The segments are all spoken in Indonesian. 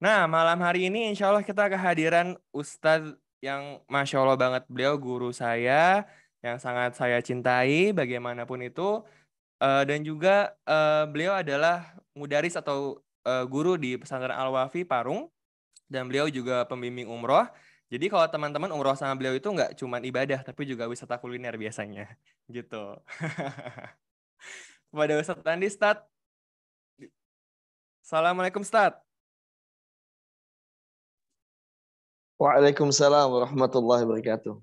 Nah, malam hari ini insya Allah kita kehadiran Ustadz yang Masya Allah banget. Beliau guru saya yang sangat saya cintai bagaimanapun itu. Dan juga beliau adalah mudaris atau guru di pesantren Al-Wafi Parung. Dan beliau juga pembimbing umroh. Jadi kalau teman-teman umroh sama beliau itu nggak cuma ibadah, tapi juga wisata kuliner biasanya. Gitu. Kepada Ustadz Andi, Ustadz. Assalamualaikum, Ustadz. Waalaikumsalam warahmatullahi wabarakatuh.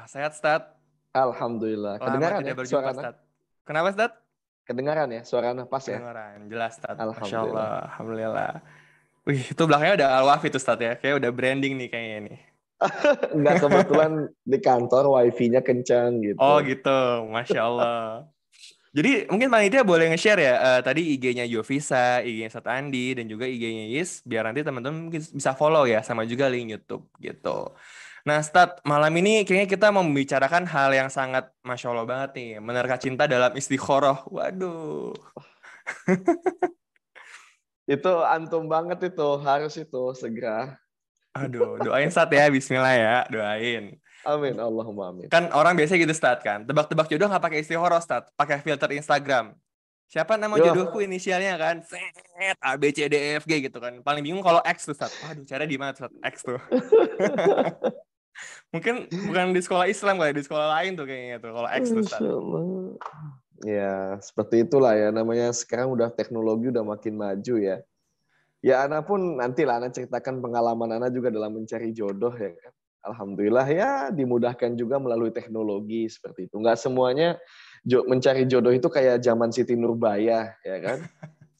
Sehat, Ustadz. Alhamdulillah. Lama Kedengaran ya tidak berjumpa, suaranya? Ustadz. Kenapa, Ustadz? Kedengaran ya suaranya pas ya? Kedengaran. Jelas, Ustadz. Masya Allah. Alhamdulillah. Alhamdulillah. Wih, itu belakangnya udah Al-Wafi tuh, Ustadz ya. Kayak udah branding nih kayaknya nih. Enggak, kebetulan di kantor wifi-nya kencang Oh gitu. gitu. Masya Allah. Jadi mungkin panitia boleh nge-share ya tadi IG-nya Jovisa, IG-nya Ustadz Andi, dan juga IG-nya Is. Biar nanti teman-teman mungkin bisa follow ya. Sama juga link YouTube gitu. Nah, Ustadz, malam ini kayaknya kita mau membicarakan hal yang sangat Masya Allah banget nih. Menerka cinta dalam istikharah. Waduh. Itu antum banget itu, harus itu segera. Aduh, doain Ustadz ya. Bismillah ya, doain. Amin, Allahumma amin. Kan orang biasanya gitu, Ustadz kan. Tebak-tebak jodoh nggak pakai istikharah, Ustadz. Pakai filter Instagram. Siapa nama jodohku Yo, inisialnya kan? Set, A, B, C, D, E, F, G gitu kan. Paling bingung kalau X tuh, Ustadz. Waduh, caranya di mana, Ustadz? X tuh. Mungkin bukan di sekolah Islam kali, di sekolah lain tuh kayaknya tuh. Kalau X tuh, Insya Ustadz. Allah. Ya, seperti itulah ya. Namanya sekarang udah teknologi udah makin maju ya. Ya, Ana pun nantilah Ana ceritakan pengalaman Ana juga dalam mencari jodoh ya kan. Alhamdulillah ya dimudahkan juga melalui teknologi seperti itu. Nggak semuanya mencari jodoh itu kayak zaman Siti Nurbaya ya kan.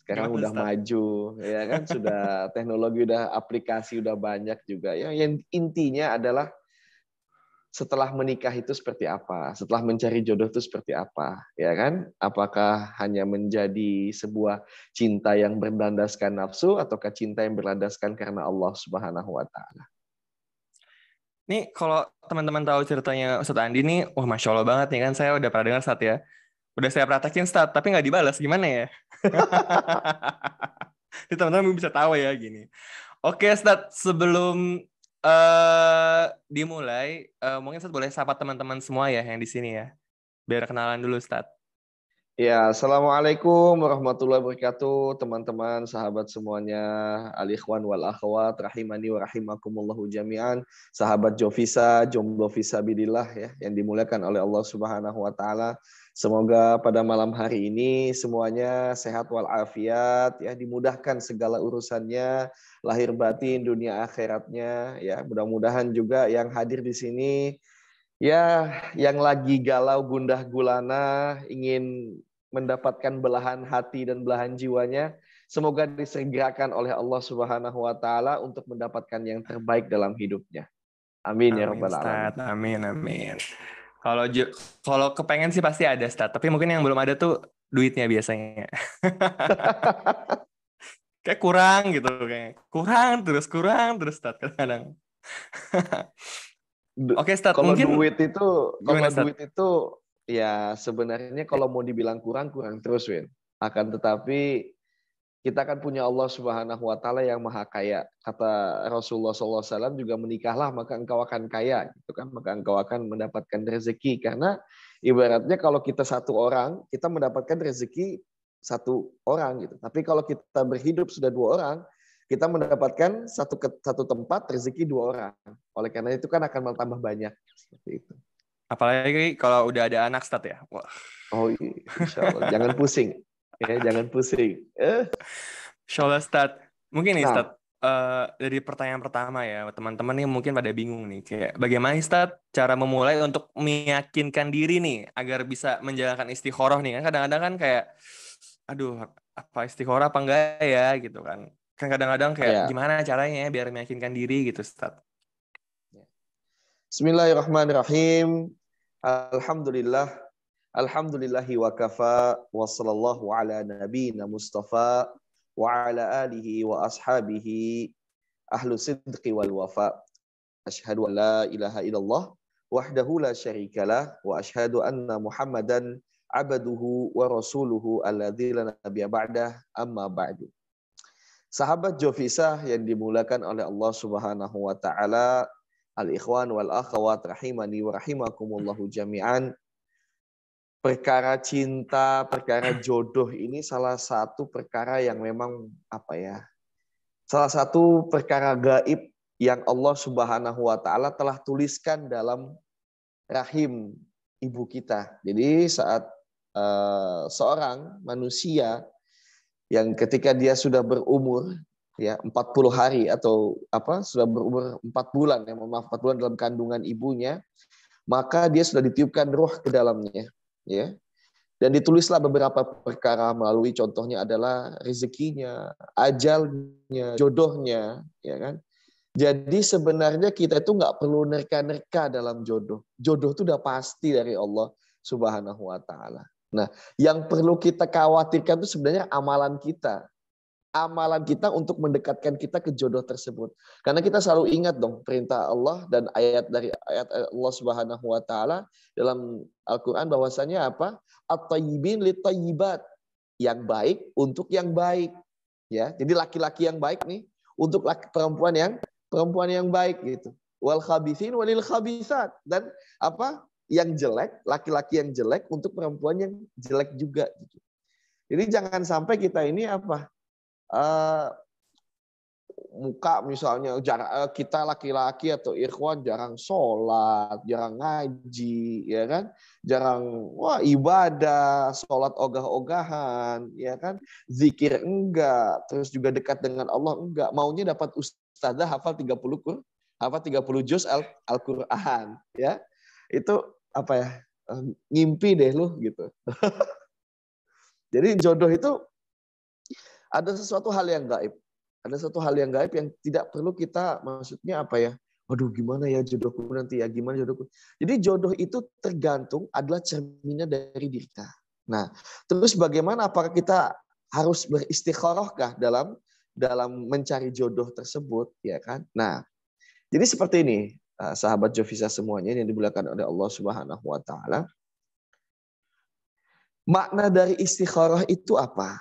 Sekarang Gimana, udah Ustadz? maju ya kan, sudah teknologi, udah aplikasi udah banyak juga. Ya, yang intinya adalah setelah menikah itu seperti apa, setelah mencari jodoh itu seperti apa, ya kan? Apakah hanya menjadi sebuah cinta yang berlandaskan nafsu, ataukah cinta yang berlandaskan karena Allah Subhanahu wa Ta'ala? Nih, kalau teman-teman tahu ceritanya Ustadz Andi nih, wah Masya Allah banget nih kan. Saya udah pernah dengar, Ustadz ya. Udah saya praktekin, Ustadz, tapi nggak dibalas. Gimana ya? Ini teman-teman bisa tahu ya gini. Oke, Ustadz, sebelum dimulai, mungkin Ustadz boleh sapa teman-teman semua ya yang di sini ya. Biar kenalan dulu, Ustadz. Ya, Assalamualaikum warahmatullahi wabarakatuh, teman-teman, sahabat semuanya, al-ikhwan wal akhwat, rahimani wa rahimakumullahu jami'an, sahabat Jovisa, jomblo fisabilillah ya, yang dimuliakan oleh Allah Subhanahu wa Ta'ala. Semoga pada malam hari ini semuanya sehat walafiat, ya, dimudahkan segala urusannya, lahir batin, dunia akhiratnya, ya. Mudah-mudahan juga yang hadir di sini, ya, yang lagi galau gundah gulana, ingin mendapatkan belahan hati dan belahan jiwanya, semoga disegerakan oleh Allah Subhanahu wa Ta'ala untuk mendapatkan yang terbaik dalam hidupnya. Amin ya Amin, rabbal alamin. Ustadz. Amin, amin. Kalau kalau kepengen sih pasti ada, Ustadz. Tapi mungkin yang belum ada tuh duitnya biasanya. Kayak kurang gitu. Kayak kurang terus, Ustadz. Kadang-kadang. Oke, Ustadz. Kalau Mungkin duit itu, gimana, Ustadz? ya sebenarnya kalau mau dibilang kurang terus, Win. Akan tetapi kita kan punya Allah Subhanahu wa Ta'ala yang maha kaya. Kata Rasulullah SAW juga, menikahlah maka engkau akan kaya, gitu kan? Maka engkau akan mendapatkan rezeki. Karena ibaratnya kalau kita satu orang, kita mendapatkan rezeki satu orang gitu. Tapi kalau kita berhidup sudah dua orang, kita mendapatkan satu tempat rezeki dua orang. Oleh karena itu kan akan bertambah banyak seperti itu. Apalagi kalau udah ada anak, Ustadz ya. Wah. Oh, insya Allah. Jangan pusing. Ya, jangan pusing. Insya Allah, Ustadz. Mungkin nih, Nah, Ustadz. Dari pertanyaan pertama ya, teman-teman nih mungkin pada bingung nih. Kayak bagaimana, Ustadz, cara memulai untuk meyakinkan diri nih agar bisa menjalankan istikharah nih. Kan kadang-kadang kan kayak, aduh, apa istikharah apa enggak ya gitu kan. Kan kadang-kadang kayak ya. gimana caranya ya biar meyakinkan diri gitu, Ustadz. Bismillahirrahmanirrahim. Alhamdulillah. Alhamdulillahi wa kafa wa sallallahu ala nabiyina Mustafa wa ala alihi wa ashabihi ahlu sidqi wal wafa. Ashhadu an la ilaha illallah wahdahu la syarikalah wa ashhadu anna Muhammadan abduhu wa rasuluhu alladzi la nabiyya ba'dah, amma ba'du. Sahabat Jovisa yang dimuliakan oleh Allah Subhanahu wa taala, al-ikhwan wal akhwat rahimani wa rahimakumullahu jami'an. Perkara cinta, perkara jodoh ini salah satu perkara yang memang salah satu perkara gaib yang Allah Subhanahu wa taala telah tuliskan dalam rahim ibu kita. Jadi saat seorang manusia yang ketika dia sudah berumur 40 hari atau sudah berumur 4 bulan, 4 bulan dalam kandungan ibunya, maka dia sudah ditiupkan roh ke dalamnya, ya. Dan ditulislah beberapa perkara melalui, contohnya adalah rezekinya, ajalnya, jodohnya, ya kan. Jadi sebenarnya kita itu nggak perlu nerka-nerka dalam jodoh. Jodoh itu udah pasti dari Allah Subhanahu wa taala. Nah, yang perlu kita khawatirkan itu sebenarnya amalan kita. Amalan kita untuk mendekatkan kita ke jodoh tersebut. Karena kita selalu ingat dong perintah Allah dan ayat Allah Subhanahu wa taala dalam Al-Qur'an bahwasanya apa? At-thayyibin lit-thayyibat. Yang baik untuk yang baik. Ya, jadi laki-laki yang baik nih untuk perempuan yang baik gitu. Wal khabithin walil khabisat, dan yang jelek, laki-laki yang jelek untuk perempuan yang jelek juga. Jadi jangan sampai kita ini muka misalnya kita laki-laki atau ikhwan jarang sholat, jarang ngaji, ya kan, jarang ibadah, sholat ogah-ogahan, ya kan, zikir enggak, terus juga dekat dengan Allah enggak, maunya dapat ustazah hafal 30 juz Al-Qur'an, ya. Itu ngimpi deh lu gitu. Jadi jodoh itu ada sesuatu hal yang gaib. Ada satu hal yang gaib yang tidak perlu kita, maksudnya waduh gimana ya jodohku nanti ya, gimana jodohku. Jadi jodoh itu tergantung, adalah cerminnya dari diri kita. Nah, terus bagaimana, apakah kita harus beristikharahkah dalam mencari jodoh tersebut, ya kan? Nah, jadi seperti ini, sahabat Jovisa semuanya yang dimuliakan oleh Allah Subhanahu wa taala. Makna dari istikharah itu apa?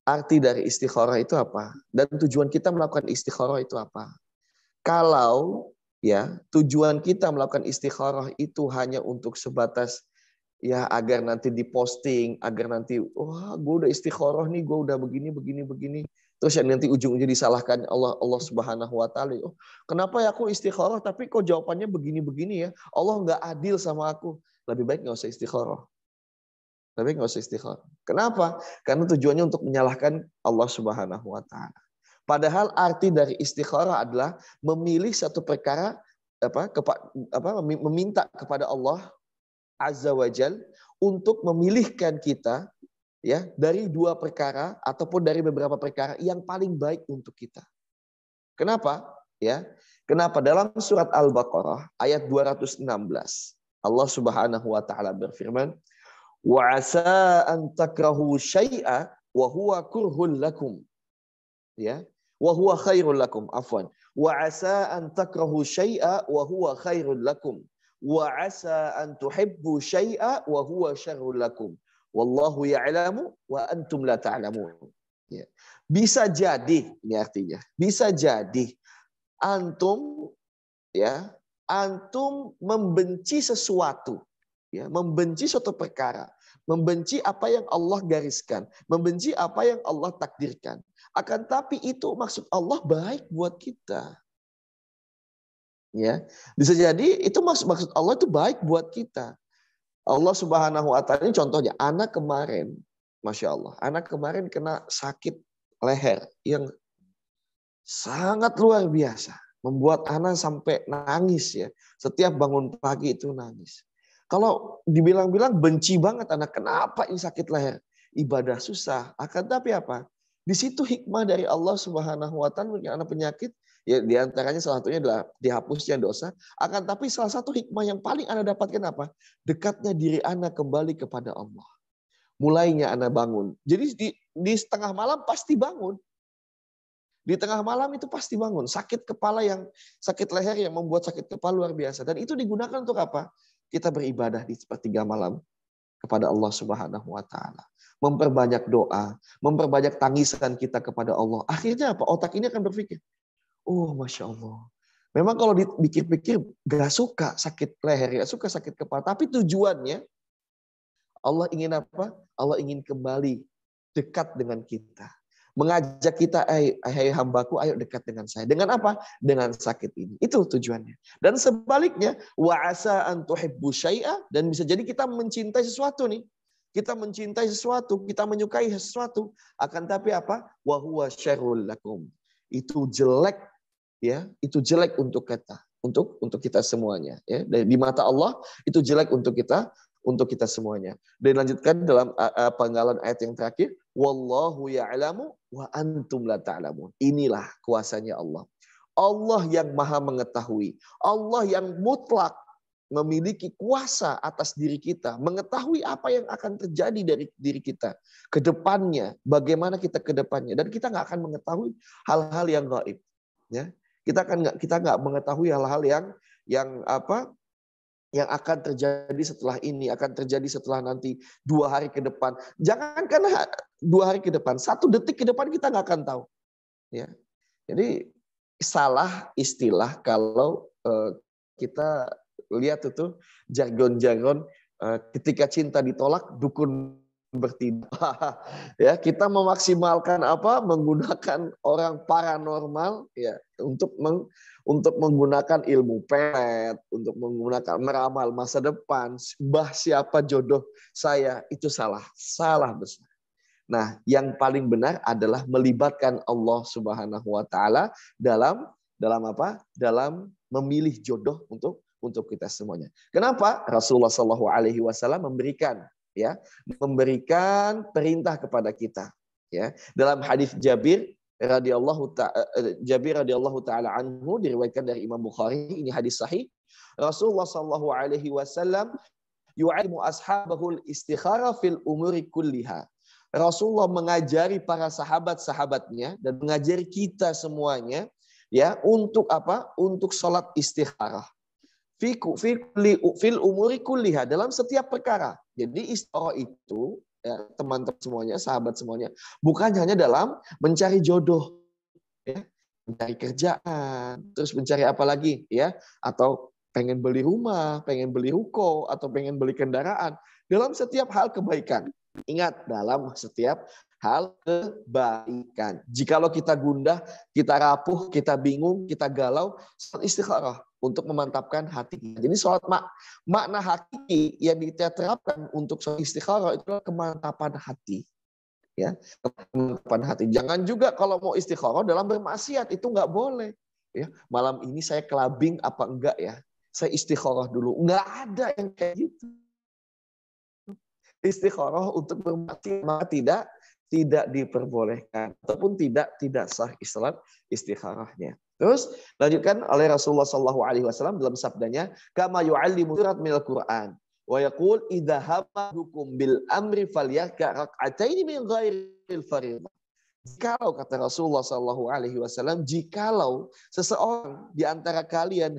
Arti dari istikharah itu apa? Dan tujuan kita melakukan istikharah itu apa? Kalau tujuan kita melakukan istikharah itu hanya untuk sebatas agar nanti diposting, agar nanti gue udah istikharah nih, gue udah begini. Terus nanti ujung-ujungnya disalahkan Allah Subhanahu wa taala. Kenapa ya aku istikharah tapi kok jawabannya begini-begini ya? Allah nggak adil sama aku. Lebih baik nggak usah istikharah. Kenapa? Karena tujuannya untuk menyalahkan Allah Subhanahu wa taala. Padahal arti dari istikharah adalah memilih satu perkara, meminta kepada Allah Azza wa Jal untuk memilihkan kita dari dua perkara ataupun dari beberapa perkara yang paling baik untuk kita. Kenapa? Kenapa? Dalam surat Al-Baqarah ayat 216 Allah Subhanahu wa taala berfirman, wa asa an takrahu syai'a wa huwa kurhul lakum. Wa huwa khairul lakum, afwan. Wa asa an takrahu syai'a wa huwa khairul lakum. Wa asa an tuhibbu syai'a wa huwa syarrul lakum. Wallahu ya'lamu wa antum la ta'lamun. Bisa jadi, ini artinya, bisa jadi antum membenci sesuatu, membenci suatu perkara, membenci apa yang Allah gariskan, membenci apa yang Allah takdirkan. Akan tapi itu maksud Allah baik buat kita. Bisa jadi itu maksud Allah itu baik buat kita. Allah Subhanahu wa taala, ini contohnya, anak kemarin, Masya Allah, anak kemarin kena sakit leher yang sangat luar biasa, membuat anak sampai nangis ya. Setiap bangun pagi itu nangis. Kalau dibilang-bilang benci banget anak, kenapa ini sakit leher? Ibadah susah. Akan tapi apa? Di situ hikmah dari Allah Subhanahu wa taala, anak penyakit, diantaranya salah satunya adalah dihapusnya dosa. Akan tapi salah satu hikmah yang paling Anda dapatkan apa? Dekatnya diri Anda kembali kepada Allah. Mulainya Anda bangun. Jadi di setengah malam pasti bangun. Di tengah malam itu pasti bangun. Sakit leher yang membuat sakit kepala luar biasa. Dan itu digunakan untuk apa? Kita beribadah di sepertiga malam kepada Allah Subhanahu wa taala. Memperbanyak doa, memperbanyak tangisan kita kepada Allah. Akhirnya apa? Otak ini akan berpikir, oh Masya Allah. Memang kalau dipikir-pikir gak suka sakit leher, gak suka sakit kepala. Tapi tujuannya Allah ingin apa? Allah ingin kembali dekat dengan kita. Mengajak kita, hai hambaku, ayo dekat dengan saya. Dengan apa? Dengan sakit ini. Itu tujuannya. Dan sebaliknya, wa asa an tuhibbu syai'a, dan bisa jadi kita mencintai sesuatu nih. Kita mencintai sesuatu, kita menyukai sesuatu, akan tapi apa? Wa huwa syarrul lakum. Itu jelek, ya. Itu jelek untuk kita, untuk kita semuanya, ya. Di mata Allah itu jelek untuk kita semuanya. Dan lanjutkan dalam penggalan ayat yang terakhir, wallahu ya'lamu wa antum la ta'lamun. Inilah kuasanya Allah. Allah yang maha mengetahui. Allah yang mutlak memiliki kuasa atas diri kita, mengetahui apa yang akan terjadi dari diri kita ke depannya, bagaimana kita ke depannya, dan kita nggak akan mengetahui hal-hal yang gaib, ya. Kita nggak mengetahui hal-hal yang akan terjadi setelah ini, akan terjadi setelah nanti 2 hari ke depan. Jangankan 2 hari ke depan, 1 detik ke depan kita nggak akan tahu. Ya, jadi salah istilah kalau kita lihat itu jargon-jargon ketika cinta ditolak dukun bertindak. Ya, kita memaksimalkan menggunakan orang paranormal, ya, untuk menggunakan ilmu pelet, untuk menggunakan meramal masa depan, siapa jodoh saya, itu salah besar. Nah, yang paling benar adalah melibatkan Allah Subhanahu wa taala dalam apa? Dalam memilih jodoh untuk kita semuanya. Kenapa? Rasulullah Shallallahu alaihi wasallam memberikan perintah kepada kita, ya. Dalam hadis Jabir radhiyallahu taala anhu, diriwayatkan dari Imam Bukhari, ini hadis sahih. Rasulullah Shallallahu alaihi wasallam yu'allimu ashabahul istikharah fil umuri kulliha. Rasulullah mengajari para sahabat-sahabatnya dan mengajari kita semuanya, ya, untuk apa? Untuk sholat istikharah. Fil umuri kulliha, dalam setiap perkara. Jadi istikharah itu, ya, teman-teman semuanya, sahabat semuanya, bukan hanya dalam mencari jodoh, ya, mencari kerjaan, terus mencari apa lagi, ya, atau pengen beli rumah, pengen beli ruko, atau pengen beli kendaraan. Dalam setiap hal kebaikan. Ingat, dalam setiap hal kebaikan. Jikalau kita gundah, kita rapuh, kita bingung, kita galau, sholat istikharah untuk memantapkan hati. Jadi sholat makna hakiki yang diterapkan untuk sholat istikharah itu adalah kemantapan hati. Ya, kemantapan hati. Jangan juga kalau mau istikharah dalam bermaksiat, itu nggak boleh. Ya, malam ini saya kelabing apa enggak ya? Saya istikharah dulu. Nggak ada yang kayak gitu. Istikharah untuk bermaksiat maka tidak diperbolehkan ataupun tidak sah istikharahnya. Terus lanjutkan oleh Rasulullah Shallallahu alaihi wasallam dalam sabdanya, kama yu'allimu surat minal Qur'an wa yaqul idza hamadukum bil amri falyarka rak'ataini min ghairil fardhah. Jikalau, kata Rasulullah Shallallahu alaihi wasallam, jikalau seseorang di antara kalian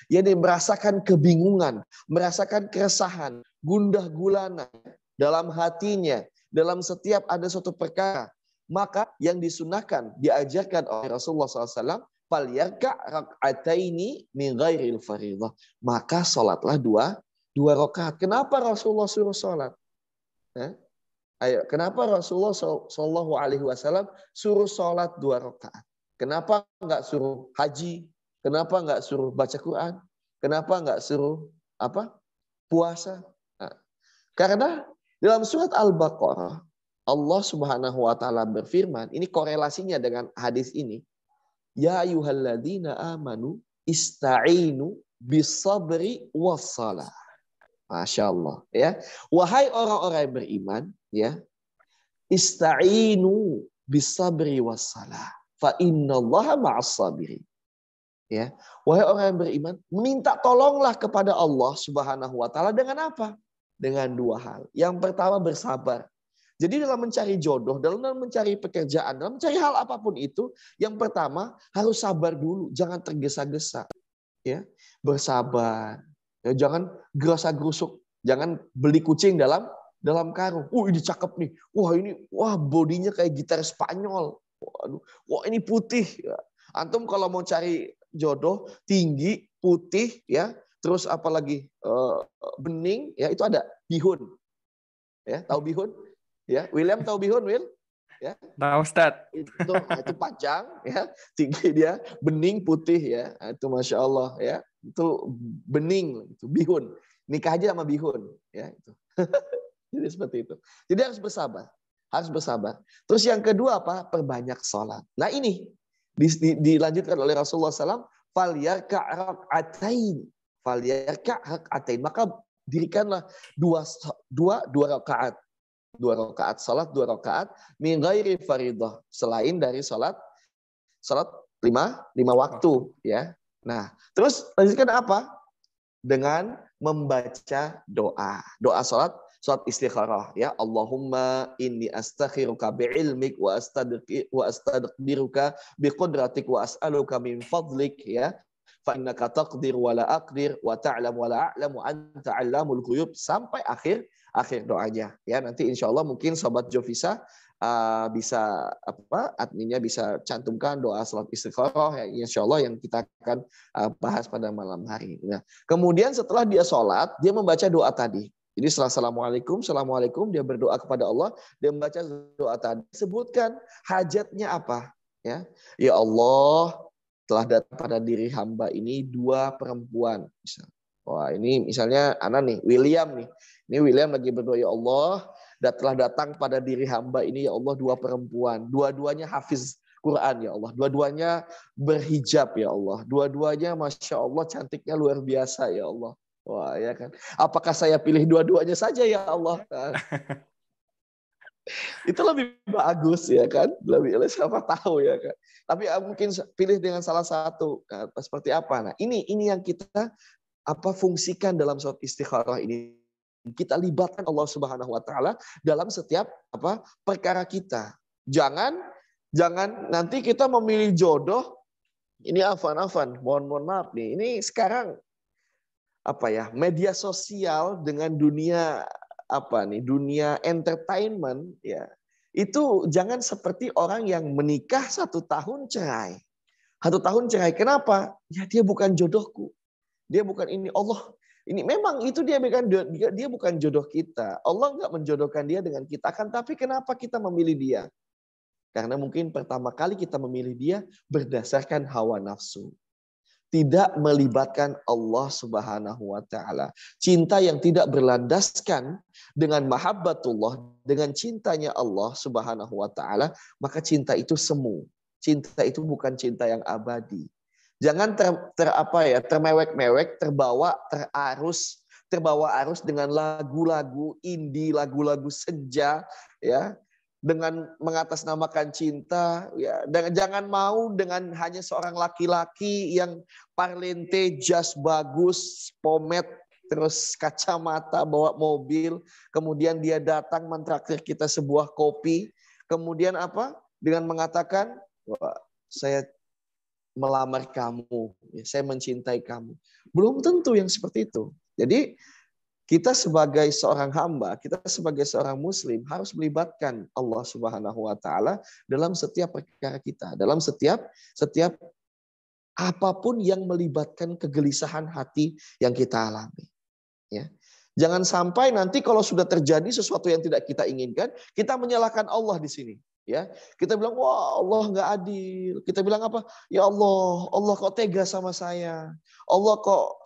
yakni merasakan kebingungan, merasakan keresahan, gundah gulana dalam hatinya, dalam setiap ada suatu perkara, maka yang disunahkan, diajarkan oleh Rasulullah SAW, falyarka rak'ataini min ghairil fardhah, maka sholatlah dua rakaat. Kenapa Rasulullah suruh sholat? Ayo, kenapa Rasulullah Shallallahu alaihi wasallam suruh sholat 2 rakaat? Kenapa enggak suruh haji? Kenapa enggak suruh baca Quran? Kenapa enggak suruh puasa? Nah, karena dalam surat Al-Baqarah Allah Subhanahu wa taala berfirman, ini korelasinya dengan hadis ini. Ya ayyuhalladzina amanu ista'inu bis-sabri was-shalah. Masya Allah, ya. Wahai orang-orang yang beriman, ya. Ista'inu bis-sabri was-shalah. Fa innallaha ma'as-sabirin. Ya, wahai orang yang beriman, minta tolonglah kepada Allah Subhanahu wa taala dengan apa? Dengan 2 hal. Yang pertama, bersabar. Jadi dalam mencari jodoh, dalam mencari pekerjaan, dalam mencari hal apapun itu, yang pertama harus sabar dulu, jangan tergesa-gesa. Ya, bersabar. Ya, jangan gerasa-gerusuk Jangan beli kucing dalam karung. Ini cakep nih. Wah bodinya kayak gitar Spanyol. Waduh, wah ini putih. Ya. Antum kalau mau cari jodoh tinggi, putih, ya, terus apalagi bening, ya itu ada bihun. Ya, tahu bihun? Ya, William tahu bihun, Will? Ya. Nah, Ustadz. Itu panjang, ya, tinggi dia, bening, putih, ya. Itu masya Allah, ya. Itu bening, itu bihun. Nikah aja sama bihun, ya itu. Jadi seperti itu. Jadi harus bersabar. Harus bersabar. Terus yang kedua apa? Perbanyak sholat. Nah ini dilanjutkan oleh Rasulullah SAW. Falyarka' rak'atain. Falyarka' rak'atain. Maka dirikanlah dua rakaat. 2 rakaat salat, 2 rakaat min ghairi faridah. Selain dari salat 5 waktu. Ya. Nah, terus lanjutkan apa? Dengan membaca doa. Doa salat istikharah, ya. Allahumma inni astakhiruka bi'ilmik wa astaqdiruka biqudratik wa as'aluka min fadlik, ya. Fa innaka taqdir wa la aqdir wa ta'lam wa la a'lam wa anta 'allamul ghuyub, sampai akhir doanya, ya. Nanti insyaallah mungkin sobat Jovisa bisa adminnya bisa cantumkan doa salat istikharah, ya, insyaallah yang kita akan bahas pada malam hari. Nah, kemudian setelah dia sholat, dia membaca doa tadi. Jadi setelah assalamualaikum, dia berdoa kepada Allah, dia membaca doa tadi. Sebutkan hajatnya apa, ya. Ya Allah, telah datang pada diri hamba ini 2 perempuan. Wah, ini misalnya anak nih, William nih. Ini William lagi berdoa, ya Allah, telah datang pada diri hamba ini, ya Allah, 2 perempuan. Dua-duanya hafiz Quran, ya Allah. Dua-duanya berhijab, ya Allah. Dua-duanya Masya Allah cantiknya luar biasa, ya Allah. Wah, ya kan. Apakah saya pilih dua-duanya saja, ya Allah? Nah, itu lebih bagus, ya kan. Lebih, siapa tahu, ya kan. Tapi mungkin pilih dengan salah satu. Nah, seperti apa? Nah, ini yang kita fungsikan dalam sholat istikharah ini. Kita libatkan Allah Subhanahu wa taala dalam setiap perkara kita. Jangan nanti kita memilih jodoh ini afan, mohon maaf nih. Ini sekarang media sosial dengan dunia dunia entertainment, ya. Itu jangan seperti orang yang menikah 1 tahun cerai. 1 tahun cerai. Kenapa? Ya dia bukan jodohku. Dia bukan ini. Allah ini memang itu dia bukan jodoh kita. Allah nggak menjodohkan dia dengan kita. Tapi kenapa kita memilih dia? Karena mungkin pertama kali kita memilih dia berdasarkan hawa nafsu. Tidak melibatkan Allah Subhanahu wa taala. Cinta yang tidak berlandaskan dengan mahabbatullah, dengan cintanya Allah Subhanahu wa taala, maka cinta itu semu. Cinta itu bukan cinta yang abadi. Jangan termewek-mewek, terbawa arus dengan lagu-lagu indie, lagu-lagu senja, ya, dengan mengatasnamakan cinta, ya. Dan jangan mau dengan hanya seorang laki-laki yang parlente, jas bagus, pomade, terus kacamata, bawa mobil, kemudian dia datang mentraktir kita sebuah kopi, kemudian dengan mengatakan, wah, saya melamar kamu, saya mencintai kamu. Belum tentu yang seperti itu. Jadi kita sebagai seorang hamba, kita sebagai seorang muslim harus melibatkan Allah Subhanahu wa taala dalam setiap perkara kita, dalam setiap apapun yang melibatkan kegelisahan hati yang kita alami, ya. Jangan sampai nanti kalau sudah terjadi sesuatu yang tidak kita inginkan, kita menyalahkan Allah di sini. Ya, kita bilang, wah Allah nggak adil. Kita bilang apa? Ya Allah kok tega sama saya. Allah kok,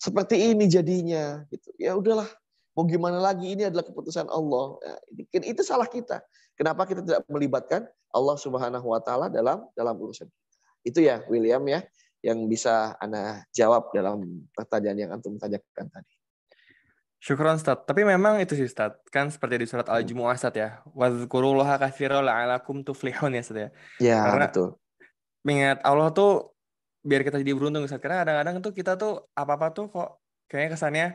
seperti ini jadinya. Gitu. Ya udahlah, mau gimana lagi? Ini adalah keputusan Allah. Nah, itu salah kita. Kenapa kita tidak melibatkan Allah Subhanahu Wa Taala dalam urusan kita? Itu ya, William, ya, yang bisa Anda jawab dalam pertanyaan yang antum tanyakan tadi. Syukron, Ustaz. Tapi memang itu sih, Ustaz. Kan seperti di surat Al-Jumu'ah, Ustaz, ya. Wadzkurullaha katsiran la'alakum tuflihun, ya, Ustaz, ya. Ya, Karena betul. mengingat Allah tuh biar kita jadi beruntung, Ustaz. Karena kadang-kadang tuh kita tuh apa-apa tuh kok kayaknya kesannya,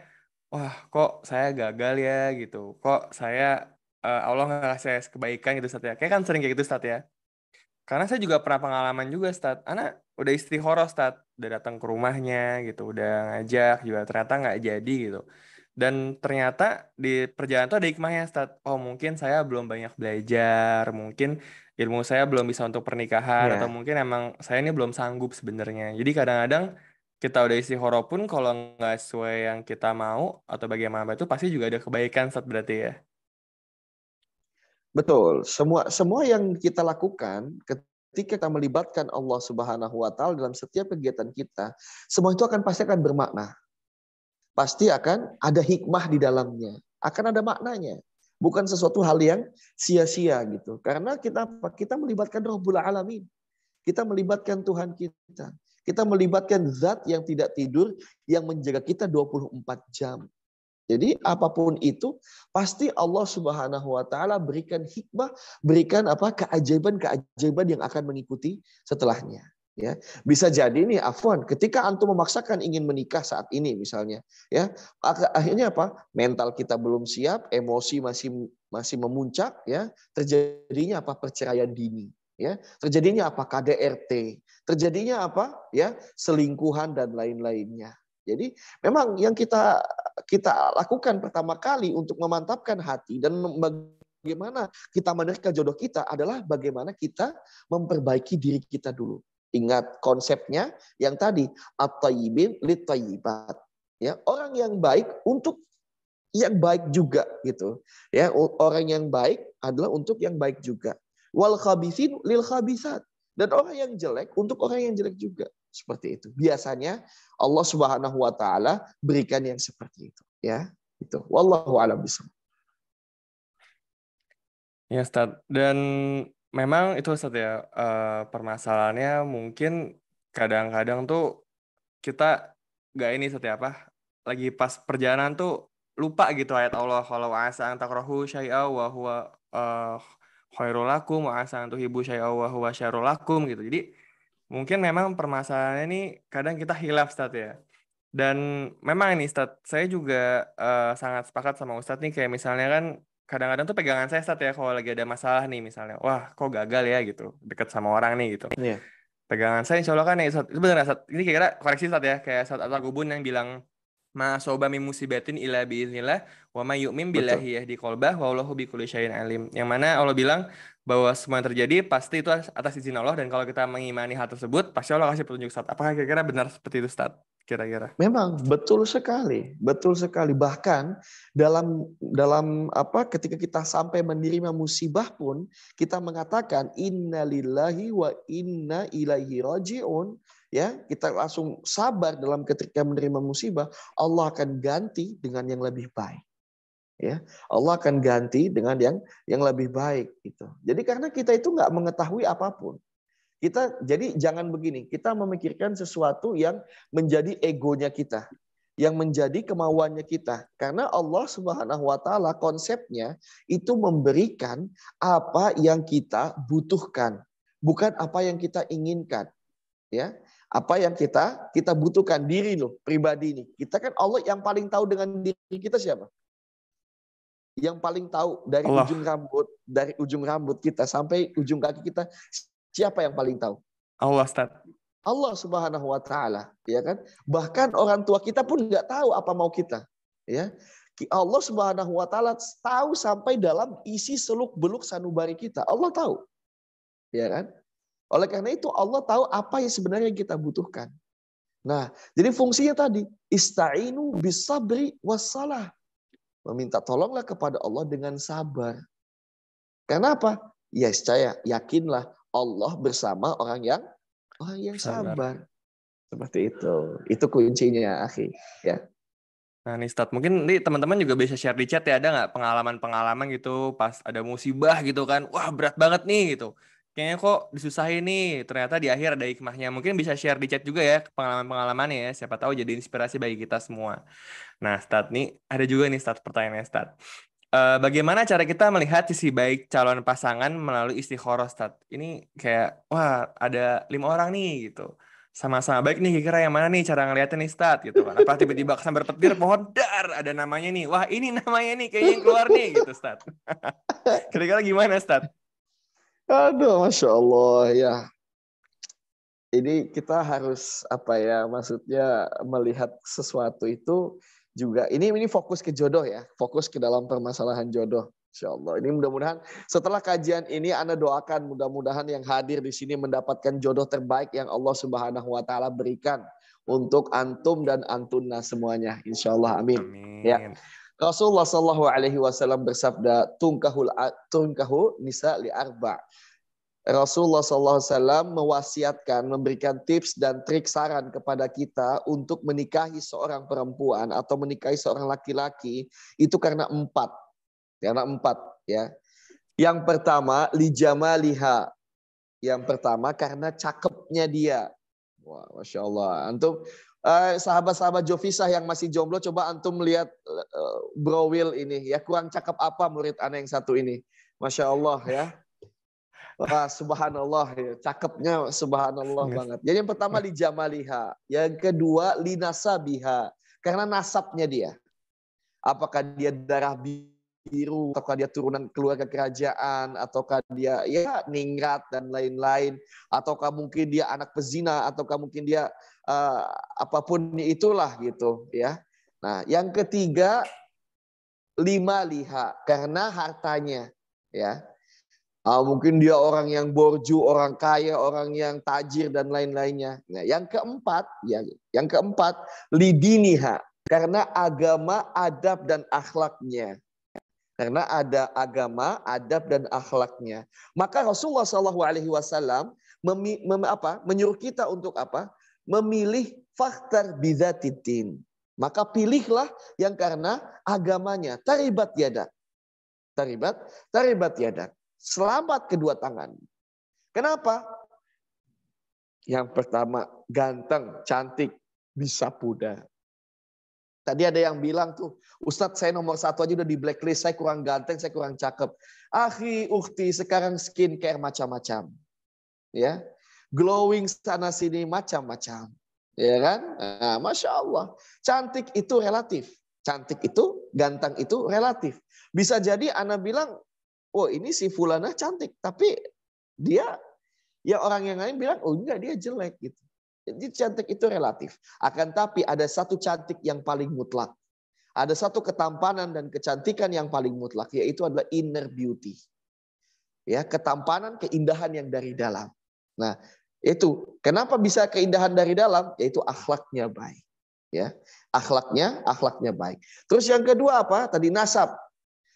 wah kok saya gagal ya gitu. Kok saya Allah nggak kasih kebaikan gitu, Ustaz, ya. Kayak kan sering kayak gitu, Ustaz, ya. Karena saya juga pernah pengalaman juga, Ustaz. Anak udah istikharah, Ustaz. Udah datang ke rumahnya gitu, udah ngajak juga ternyata nggak jadi gitu. Dan ternyata di perjalanan itu ada hikmahnya, Ustaz. Oh, mungkin saya belum banyak belajar, mungkin ilmu saya belum bisa untuk pernikahan, atau Ya, mungkin emang saya ini belum sanggup sebenarnya. Jadi kadang-kadang kita udah istikharah pun kalau nggak sesuai yang kita mau atau bagaimana itu pasti juga ada kebaikan, Ustaz, berarti ya. betul. Semua semua yang kita lakukan ketika kita melibatkan Allah Subhanahu wa taala dalam setiap kegiatan kita, semua itu pasti akan bermakna. Pasti akan ada hikmah di dalamnya. Akan ada maknanya. Bukan sesuatu hal yang sia-sia gitu. Karena kita kita melibatkan Rabbul Alamin. Kita melibatkan Tuhan kita. Kita melibatkan zat yang tidak tidur, yang menjaga kita 24 jam. Jadi apapun itu pasti Allah Subhanahu wa taala berikan hikmah, berikan keajaiban-keajaiban yang akan mengikuti setelahnya. Ya, bisa jadi nih Afwan, ketika antum memaksakan ingin menikah saat ini misalnya, ya, akhirnya apa? Mental kita belum siap, emosi masih masih memuncak, ya, terjadinya apa? Perceraian dini, ya, terjadinya apa? KDRT, terjadinya apa? Ya, selingkuhan dan lain-lainnya. Jadi memang yang kita kita lakukan pertama kali untuk memantapkan hati dan bagaimana kita menerka jodoh kita adalah bagaimana kita memperbaiki diri kita dulu. Ingat konsepnya yang tadi, at-tayyibin lit-tayyibat. Ya, orang yang baik untuk yang baik juga gitu. Ya, orang yang baik adalah untuk yang baik juga. Wal khabithin lil khabithat. Dan orang yang jelek untuk orang yang jelek juga. Seperti itu. Biasanya Allah Subhanahu wa taala berikan yang seperti itu, ya. Itu. Wallahu a'lam bishawab. Ya, Ustaz. Dan memang itu, Ustaz, ya, permasalahannya mungkin kadang-kadang tuh kita gak ini, Ustaz, ya, apa, lagi pas perjalanan tuh lupa gitu ayat Allah, kalau asa an takrahu syai'a wa huwa eh, khairul lakum wa asa an tuhibbu syai'a wa huwa syarrul lakum gitu. Jadi mungkin memang permasalahannya ini kadang kita hilaf, Ustaz, ya. Dan memang ini, Ustaz, saya juga sangat sepakat sama Ustaz nih, kayak misalnya kan kadang-kadang tuh pegangan saya, Ustaz, ya, kalau lagi ada masalah nih misalnya, wah kok gagal ya gitu, deket sama orang nih gitu. Ya, Pegangan saya insya Allah kan ya, Ustaz, itu benar, Ustaz. Ini kira-kira koreksi, Ustaz, ya, kayak Ustaz Al-Gubun yang bilang, ma soba min musibatin illa biiznillah wa may yu'min billahi betul. yahdi qalbah wallahu bikulli syai'in alim. Yang mana Allah bilang bahwa semua yang terjadi pasti itu atas izin Allah, dan kalau kita mengimani hal tersebut pasti Allah kasih petunjuk, Ustaz. Apakah kira-kira benar seperti itu, Ustaz? Kira-kira. Memang betul sekali, betul sekali. Bahkan dalam dalam ketika kita sampai menerima musibah pun kita mengatakan innalillahi wa inna ilaihi rajiun. Ya, kita langsung sabar dalam ketika menerima musibah, Allah akan ganti dengan yang lebih baik. Ya, Allah akan ganti dengan yang lebih baik itu. Jadi karena kita itu nggak mengetahui apapun. Kita jadi jangan begini, kita memikirkan sesuatu yang menjadi egonya kita, yang menjadi kemauannya kita. Karena Allah Subhanahu wa taala konsepnya itu memberikan apa yang kita butuhkan, bukan apa yang kita inginkan, ya. Apa yang kita butuhkan diri loh, pribadi ini. Kita kan Allah yang paling tahu dengan diri kita siapa? Yang paling tahu Allah. dari ujung rambut kita sampai ujung kaki kita, siapa yang paling tahu? Allah, Ustaz. Allah Subhanahu wa taala, ya kan? Bahkan orang tua kita pun nggak tahu apa mau kita, ya. Allah Subhanahu wa taala tahu sampai dalam isi seluk-beluk sanubari kita. Allah tahu, ya kan? Oleh karena itu Allah tahu apa yang sebenarnya kita butuhkan. Nah, jadi fungsinya tadi ista'inu bisabri wassalah. Meminta tolonglah kepada Allah dengan sabar. Karena apa? Ya, saya yakinlah Allah bersama orang yang Sabar. sabar. Seperti itu. Itu kuncinya, akhi. Ya. Nah, nih, Ustaz, mungkin nih teman-teman juga bisa share di chat ya, ada nggak pengalaman-pengalaman gitu pas ada musibah gitu kan, wah berat banget nih gitu. Kayaknya kok disusahin nih, ternyata di akhir ada hikmahnya. Mungkin bisa share di chat juga ya pengalaman-pengalamannya ya, siapa tahu jadi inspirasi bagi kita semua. Nah, Ustaz, nih ada juga nih, Ustaz, pertanyaannya, Ustaz. Bagaimana cara kita melihat sisi baik calon pasangan melalui istikharah, Ustaz? Ini kayak, wah ada 5 orang nih gitu. Sama-sama baik nih, kira-kira yang mana nih cara ngeliatnya nih, Ustaz? Gitu kan. Apa tiba-tiba kesambar petir, pohon, dar, ada namanya nih. Wah ini namanya nih, kayaknya yang keluar nih gitu, Ustaz. Kira-kira gimana, Ustaz? Aduh, Masya Allah. Ya, ini kita harus maksudnya melihat sesuatu itu juga. Ini fokus ke jodoh ya, fokus ke dalam permasalahan jodoh. Insya Allah. Ini mudah-mudahan setelah kajian ini Anda doakan mudah-mudahan yang hadir di sini mendapatkan jodoh terbaik yang Allah Subhanahu wa taala berikan untuk antum dan antuna semuanya. Insya Allah, amin. Ya. Amin. Rasulullah Shallallahu Alaihi Wasallam bersabda, tunkahu nisa li arba. Rasulullah SAW mewasiatkan, memberikan tips dan trik saran kepada kita untuk menikahi seorang perempuan atau menikahi seorang laki-laki itu karena empat. Karena empat ya. Yang pertama, lijamaliha. Yang pertama karena cakepnya dia. Wah, Masya Allah. Antum sahabat-sahabat Jofisah yang masih jomblo, coba antum melihat Bro Will ini. Ya kurang cakep apa murid anak yang satu ini. Masya Allah ya. Wah, subhanallah ya. Cakepnya subhanallah banget. Jadi yang pertama lijamaliha, yang kedua linasabiha, karena nasabnya dia. Apakah dia darah biru, ataukah dia turunan keluarga kerajaan, ataukah dia ya ningrat dan lain-lain, ataukah mungkin dia anak pezina, ataukah mungkin dia apapun itulah gitu ya. Nah, yang ketiga lima liha, karena hartanya ya. Mungkin dia orang yang borju, orang kaya, orang yang tajir dan lain-lainnya. Nah, yang keempat, lidiniha, karena agama, adab dan akhlaknya. Karena ada agama, adab dan akhlaknya. Maka Rasulullah SAW menyuruh kita untuk apa? Memilih faktor bidzatiddin. Maka pilihlah yang karena agamanya. Taribat yadak. Taribat yadak. Selamat kedua tangan. Kenapa? Yang pertama, ganteng, cantik, bisa pudar. Tadi ada yang bilang tuh, Ustadz saya nomor 1 aja udah di blacklist, saya kurang ganteng, saya kurang cakep. Akhi, ukhti, sekarang skincare macam-macam. Ya, glowing sana sini macam-macam. Ya kan? Nah, Masya Allah. Cantik itu relatif. Cantik itu, ganteng itu relatif. Bisa jadi Ana bilang, oh ini si Fulana cantik, tapi dia, ya orang yang lain bilang, oh enggak dia jelek gitu. Jadi cantik itu relatif. Akan tapi ada satu cantik yang paling mutlak. Ada satu ketampanan dan kecantikan yang paling mutlak, yaitu adalah inner beauty. Ya, ketampanan, keindahan yang dari dalam. Nah, itu kenapa bisa keindahan dari dalam? Yaitu akhlaknya baik. Ya, akhlaknya baik. Terus yang kedua apa? Tadi nasab.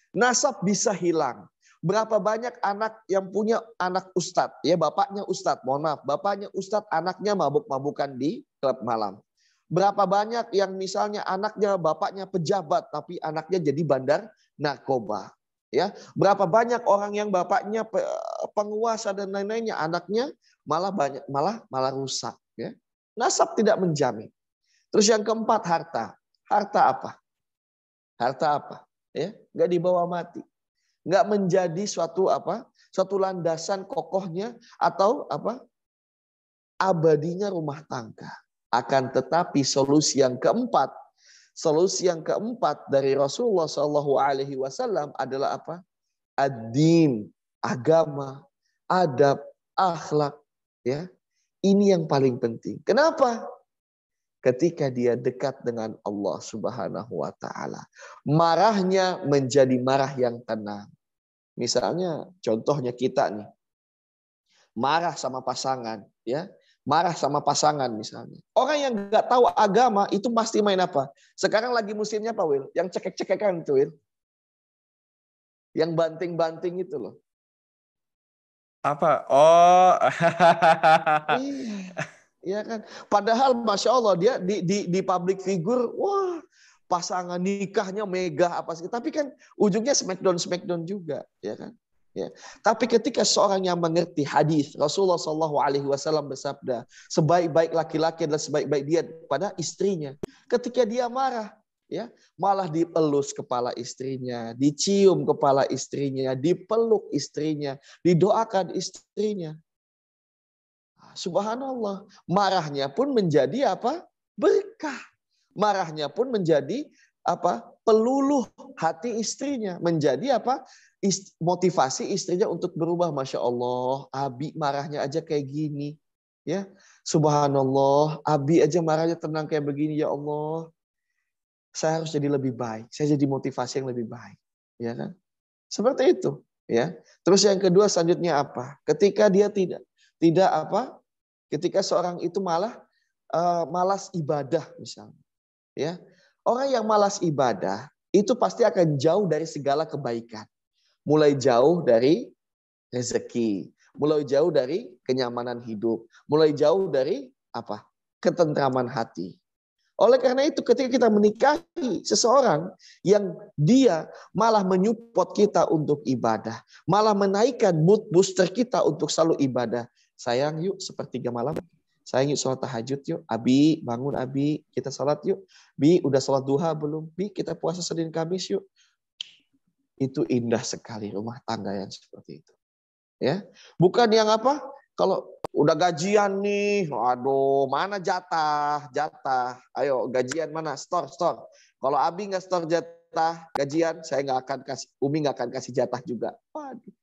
Nasab bisa hilang. Berapa banyak anak yang punya anak ustadz, ya bapaknya ustadz, mohon maaf, bapaknya ustadz, anaknya mabuk-mabukan di klub malam. Berapa banyak yang misalnya anaknya bapaknya pejabat, tapi anaknya jadi bandar narkoba. Ya, berapa banyak orang yang bapaknya penguasa dan lain-lainnya, anaknya malah rusak. Ya, nasab tidak menjamin. Terus yang keempat harta. Harta apa? Harta apa? Ya, nggak dibawa mati. Nggak menjadi suatu landasan kokohnya atau abadinya rumah tangga. Akan tetapi solusi yang keempat dari Rasulullah SAW adalah apa? Ad-din, agama, adab, akhlak. Ya, ini yang paling penting. Kenapa? Ketika dia dekat dengan Allah Subhanahu wa taala, marahnya menjadi marah yang tenang. Misalnya contohnya kita nih, marah sama pasangan, ya. Marah sama pasangan misalnya. Orang yang nggak tahu agama itu pasti main apa? Sekarang lagi musimnya apa, Will? Yang cekek-cekekan itu, Will. Yang banting-banting itu loh. Apa? Oh. Iya. Iya kan? Padahal Masya Allah dia di public figure, wah pasangan nikahnya megah apa sih? Tapi kan ujungnya smackdown juga, ya kan? Ya. Tapi ketika seorang yang mengerti hadis Rasulullah SAW bersabda, sebaik-baik laki-laki adalah sebaik-baik dia pada istrinya. Ketika dia marah, ya malah dielus kepala istrinya, dicium kepala istrinya, dipeluk istrinya, didoakan istrinya. Subhanallah, marahnya pun menjadi apa? Berkah. Marahnya pun menjadi apa? Peluluh hati istrinya, menjadi apa? Motivasi istrinya untuk berubah. Masya Allah, Abi marahnya aja kayak gini, ya. Subhanallah, Abi aja marahnya tenang kayak begini, ya Allah. saya harus jadi lebih baik, saya jadi motivasi yang lebih baik, ya kan? Seperti itu, ya. Terus yang kedua selanjutnya apa? Ketika dia tidak apa? Ketika seorang itu malas ibadah misalnya, ya. Orang yang malas ibadah itu pasti akan jauh dari segala kebaikan. Mulai jauh dari rezeki, mulai jauh dari kenyamanan hidup, mulai jauh dari apa? Ketentraman hati. Oleh karena itu ketika kita menikahi seseorang yang dia malah menyupport kita untuk ibadah, malah menaikkan mood booster kita untuk selalu ibadah. Sayang yuk sepertiga malam, sayang yuk sholat tahajud yuk, Abi bangun Abi, kita sholat yuk. Bi udah sholat duha belum? Bi kita puasa Senin Kamis yuk. Itu indah sekali rumah tangga yang seperti itu. Ya, bukan yang apa? Kalau udah gajian nih, aduh, mana jatah? Ayo, gajian mana? Store. Kalau Abi nggak store jatah gajian, saya nggak akan kasih, Umi nggak akan kasih jatah juga. Waduh.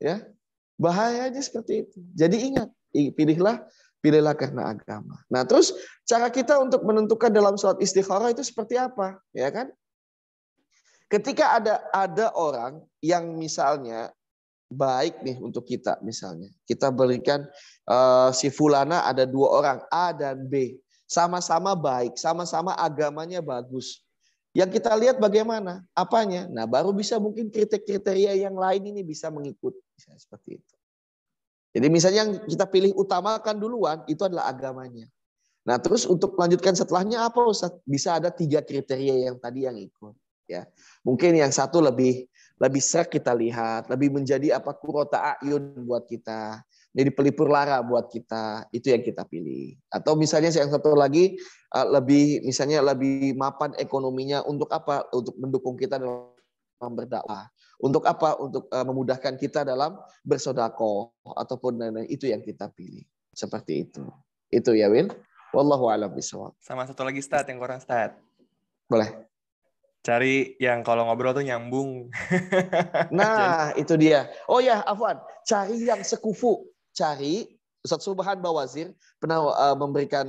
Ya, bahayanya seperti itu. Jadi ingat, pilihlah karena agama. Nah, terus cara kita untuk menentukan dalam sholat istikharah itu seperti apa? Ya kan? Ketika ada orang yang misalnya baik nih untuk kita misalnya. Kita berikan si fulana ada 2 orang, A dan B. Sama-sama baik, sama-sama agamanya bagus. Yang kita lihat bagaimana? Apanya? Nah baru bisa mungkin kriteria yang lain ini bisa mengikut. Misalnya seperti itu. Jadi misalnya yang kita pilih utamakan duluan itu adalah agamanya. Nah terus untuk melanjutkan setelahnya apa Ustaz? Bisa ada 3 kriteria yang tadi yang ikut. Ya, mungkin yang satu lebih sering kita lihat, lebih menjadi apa qurrata a'yun buat kita, jadi pelipur lara buat kita, itu yang kita pilih. Atau misalnya yang satu lagi misalnya lebih mapan ekonominya untuk apa? Untuk mendukung kita dalam berdakwah. Untuk apa? Untuk memudahkan kita dalam bersedekah ataupun lain-lain, itu yang kita pilih. Seperti itu. Itu ya Win. Wallahu a'lam bishawab. Sama satu lagi stat yang kurang stat. Boleh. Cari yang kalau ngobrol tuh nyambung. Nah, itu dia. Oh ya, Afwan, cari yang sekufu. Cari Ustaz Subhan Bawazir pernah memberikan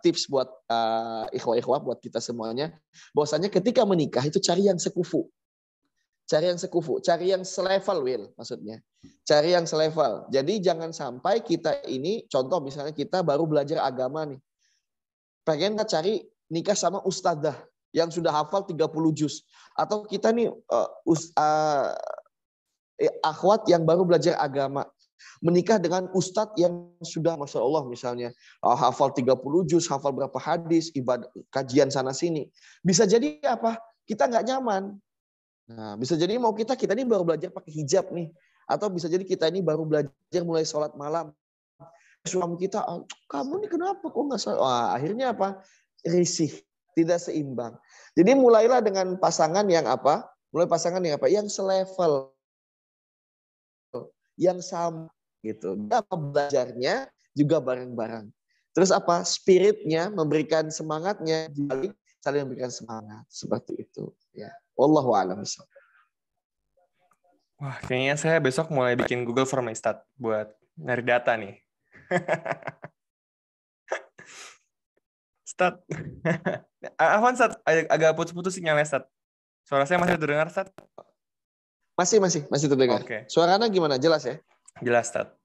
tips buat ikhwah-ikhwah buat kita semuanya. Bahwasanya ketika menikah itu cari yang sekufu. Cari yang sekufu, cari yang selevel, Will, maksudnya. Cari yang selevel. Jadi jangan sampai kita ini, contoh misalnya kita baru belajar agama nih. Pengen nggak cari nikah sama ustadzah yang sudah hafal 30 juz. Atau kita nih akhwat yang baru belajar agama. Menikah dengan ustadz yang sudah Masya Allah misalnya. Hafal 30 juz, hafal berapa hadis, ibadah, kajian sana sini. Bisa jadi apa? Kita nggak nyaman. Nah, bisa jadi mau kita ini baru belajar pakai hijab nih. Atau bisa jadi kita ini baru belajar mulai sholat malam. Suami kita, kamu nih kenapa kok nggak sholat? Wah, akhirnya apa? Risih. Tidak seimbang. Jadi mulailah dengan pasangan yang apa? Yang selevel, yang sama gitu. Apa belajarnya juga bareng-bareng. Terus apa? Spiritnya, memberikan semangatnya, saling memberikan semangat seperti itu. Ya, wallahu a'lam bishawab. Wah, kayaknya saya besok mulai bikin Google Form Stat buat nyari data nih. Stat. Afwan, Stat, agak putus-putus sinyalnya, Stat. Suara saya masih terdengar, Stat? Masih terdengar. Oke. Suaranya gimana? Jelas ya? Jelas, Stat.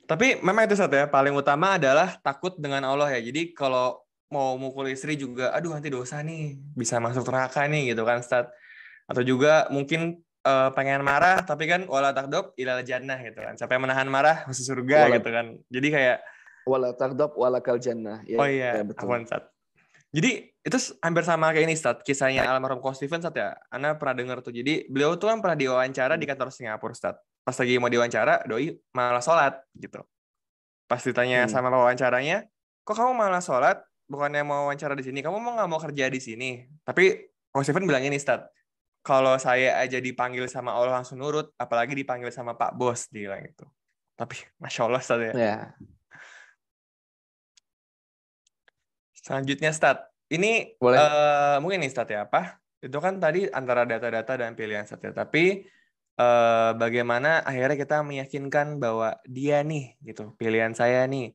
Tapi memang itu, Stat, ya. Paling utama adalah takut dengan Allah ya. Jadi kalau mau mukul istri juga, aduh nanti dosa nih. Bisa masuk neraka nih gitu kan, Stat. Atau juga mungkin pengen marah, tapi kan wala takdob ilal jannah gitu kan. Sampai menahan marah masuk surga gitu kan. Jadi kayak wala takdob wala kal jannah. Oh iya, ya betul. Afwan, Stat. Jadi itu hampir sama kayak ini, Stat. Kisahnya almarhum Coach Steven, Stat ya. Ana pernah dengar tuh. Jadi beliau tuh kan pernah diwawancara di kantor Singapura, Stat. Pas lagi mau diwawancara, doi malah sholat gitu. Pas ditanya sama wawancaranya, kok kamu malah sholat? Bukannya mau wawancara di sini, kamu mau nggak mau kerja di sini? Tapi Coach Steven bilang ini, Stat. Kalau saya aja dipanggil sama Allah langsung nurut, apalagi dipanggil sama Pak Bos, dia bilang gitu. Tapi Masya Allah, Stat ya. Selanjutnya, Stat. Ini mungkin nih, Stat ya, apa? Itu kan tadi antara data-data dan pilihan, Stat ya. Tapi bagaimana akhirnya kita meyakinkan bahwa dia nih, gitu, pilihan saya nih.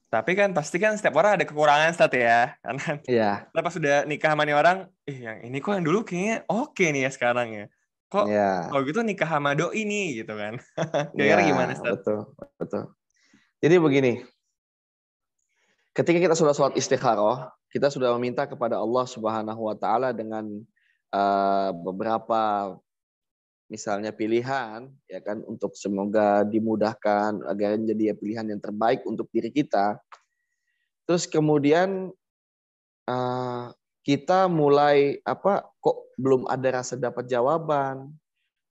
Tapi kan pasti kan setiap orang ada kekurangan Stat ya. Karena Iya, pas sudah nikah sama nih orang, yang ini kok yang dulu kayaknya oke nih ya sekarang ya. Kok iya, kalau gitu nikah sama doi nih gitu kan. iya, Kira-kira gimana Stat? betul, betul. Jadi begini, ketika kita sudah sholat istikharah, kita sudah meminta kepada Allah Subhanahu wa taala dengan beberapa misalnya pilihan ya kan untuk semoga dimudahkan agar jadi pilihan yang terbaik untuk diri kita. Terus kemudian eh, kita mulai kok belum ada rasa dapat jawaban,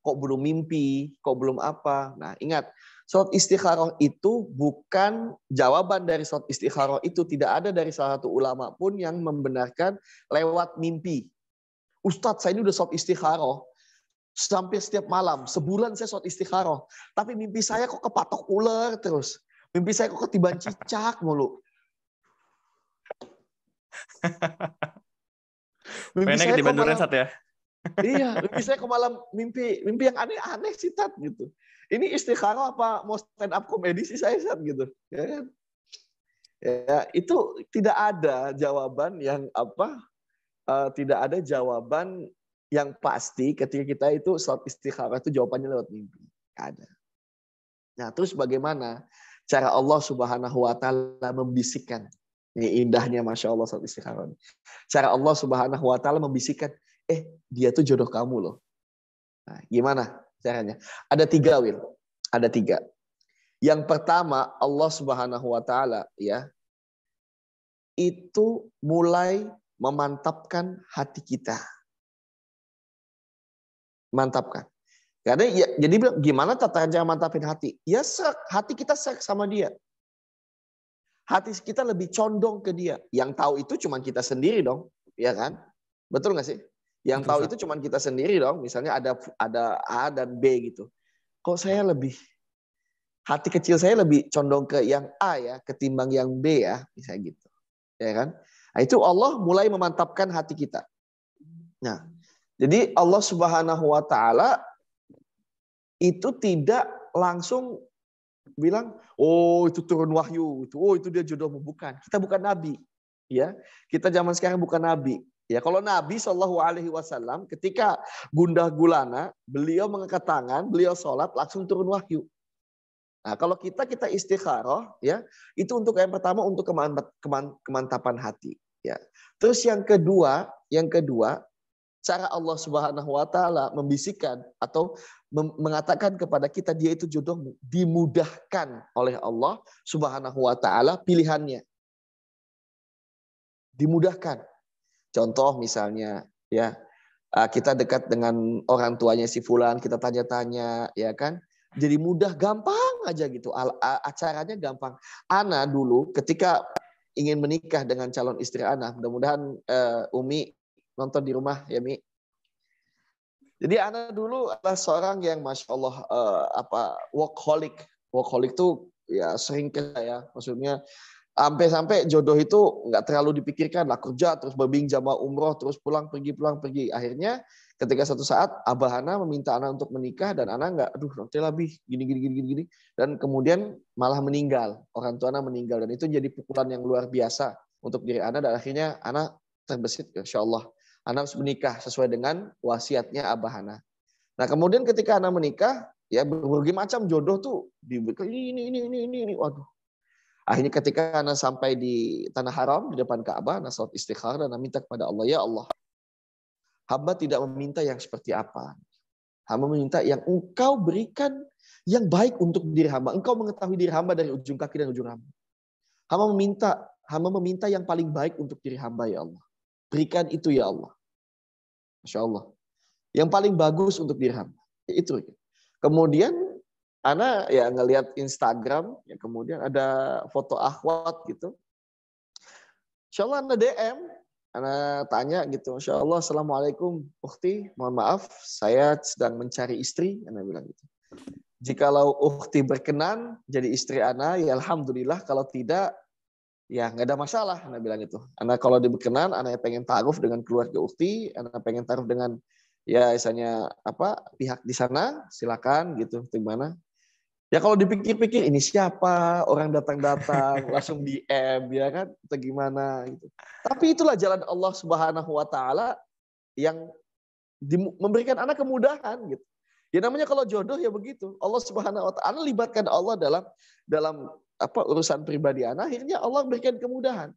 kok belum mimpi, kok belum apa. Nah, ingat, salat istikharah itu bukan jawaban dari salat istikharah itu tidak ada dari salah satu ulama pun yang membenarkan lewat mimpi. Ustadz, saya ini udah salat istikharah sampai setiap malam, sebulan saya salat istikharah, tapi mimpi saya kok kepatok ular terus. Mimpi saya kok ketiban cicak mulu. Mimpi Pengennya saya kok ketiban durian malam Stat ya. Iya, mimpi saya kok malam mimpi yang aneh-aneh sih Tat gitu. Ini istikharah apa mau stand up komedi sih saya Tat gitu. Ya kan? Ya, itu tidak ada jawaban yang tidak ada jawaban yang pasti ketika kita itu salat istikharah itu jawabannya lewat mimpi. Nggak ada. Nah, terus bagaimana cara Allah Subhanahu wa taala membisikkan? Ini indahnya Masya Allah salat istikharah. Cara Allah Subhanahu wa taala membisikkan, dia tuh jodoh kamu loh. Nah, gimana caranya? Ada 3, Wil. Ada 3. Yang pertama, Allah Subhanahu wa taala ya, itu mulai memantapkan hati kita. Mantapkan. Karena ya, jadi gimana cara mantapin hati? Ya hati kita sama dia. Hati kita lebih condong ke dia. Yang tahu itu cuma kita sendiri dong, ya kan? Betul nggak sih? Yang Betul tahu Stat. itu cuma kita sendiri dong. Misalnya ada A dan B gitu. Kok saya lebih hati kecil saya lebih condong ke yang A ya ketimbang yang B ya, misalnya gitu. Ya kan? Nah, itu Allah mulai memantapkan hati kita. Nah, jadi Allah Subhanahu wa taala itu tidak langsung bilang, "Oh, itu turun wahyu, itu dia jodohmu." Bukan. Kita bukan nabi. Ya. Kita zaman sekarang bukan nabi. Ya, kalau Nabi Shallallahu Alaihi Wasallam ketika gundah gulana, beliau mengangkat tangan, beliau sholat, langsung turun wahyu. Nah, kalau kita istikharah, ya, itu untuk yang pertama untuk kemantapan hati. Ya. Terus yang kedua, cara Allah Subhanahu Wa Taala membisikkan atau mengatakan kepada kita dia itu jodohmu, dimudahkan oleh Allah Subhanahu Wa Taala pilihannya, dimudahkan. Contoh misalnya, ya, kita dekat dengan orang tuanya si Fulan, kita tanya-tanya, ya kan? Jadi mudah, gampang aja gitu. Acaranya gampang. Ana dulu ketika ingin menikah dengan calon istri Ana, mudah-mudahan Umi nonton di rumah ya Mi. Jadi Ana dulu adalah seorang yang Masya Allah workaholic. Workaholic tuh ya sering ya, maksudnya sampai jodoh itu nggak terlalu dipikirkan lah, kerja terus babing jamaah umroh terus pulang pergi. Akhirnya ketika satu saat Abah Ana meminta Ana untuk menikah dan Ana nggak, nanti lebih gini dan kemudian malah meninggal, orang tua Ana meninggal dan itu jadi pukulan yang luar biasa untuk diri Ana dan akhirnya Ana terbesit, insya Allah Ana harus menikah sesuai dengan wasiatnya Abah Ana. Nah kemudian ketika Ana menikah ya berbagai macam jodoh tuh ini, waduh. Akhirnya ketika Ana sampai di Tanah Haram, di depan Ka'bah, Ana salat istikharah dan Ana minta kepada Allah, ya Allah, hamba tidak meminta yang seperti apa. Hamba meminta yang engkau berikan yang baik untuk diri hamba. Engkau mengetahui diri hamba dari ujung kaki dan ujung rambut. Hamba meminta yang paling baik untuk diri hamba, ya Allah. Berikan itu, ya Allah. Masya Allah. Yang paling bagus untuk diri hamba. Itu. Kemudian Ana ya ngelihat Instagram, ya kemudian ada foto akhwat gitu. Insya Allah Ana DM, Ana tanya gitu, Insya Allah Assalamualaikum ukhti, mohon maaf saya sedang mencari istri, Ana bilang gitu. Jikalau ukhti berkenan jadi istri Ana, ya Alhamdulillah, kalau tidak, ya nggak ada masalah, Ana bilang gitu. Ana kalau berkenan, Ana pengen taruh dengan keluarga ukhti, Ana pengen taruh dengan ya misalnya pihak di sana, silakan gitu, gimana. Ya kalau dipikir-pikir ini siapa, orang datang-datang langsung DM ya kan, atau gimana gitu. Tapi itulah jalan Allah Subhanahu wa taala yang memberikan anak kemudahan gitu. Ya namanya kalau jodoh ya begitu. Allah Subhanahu wa taala libatkan Allah dalam urusan pribadi anak, akhirnya Allah berikan kemudahan.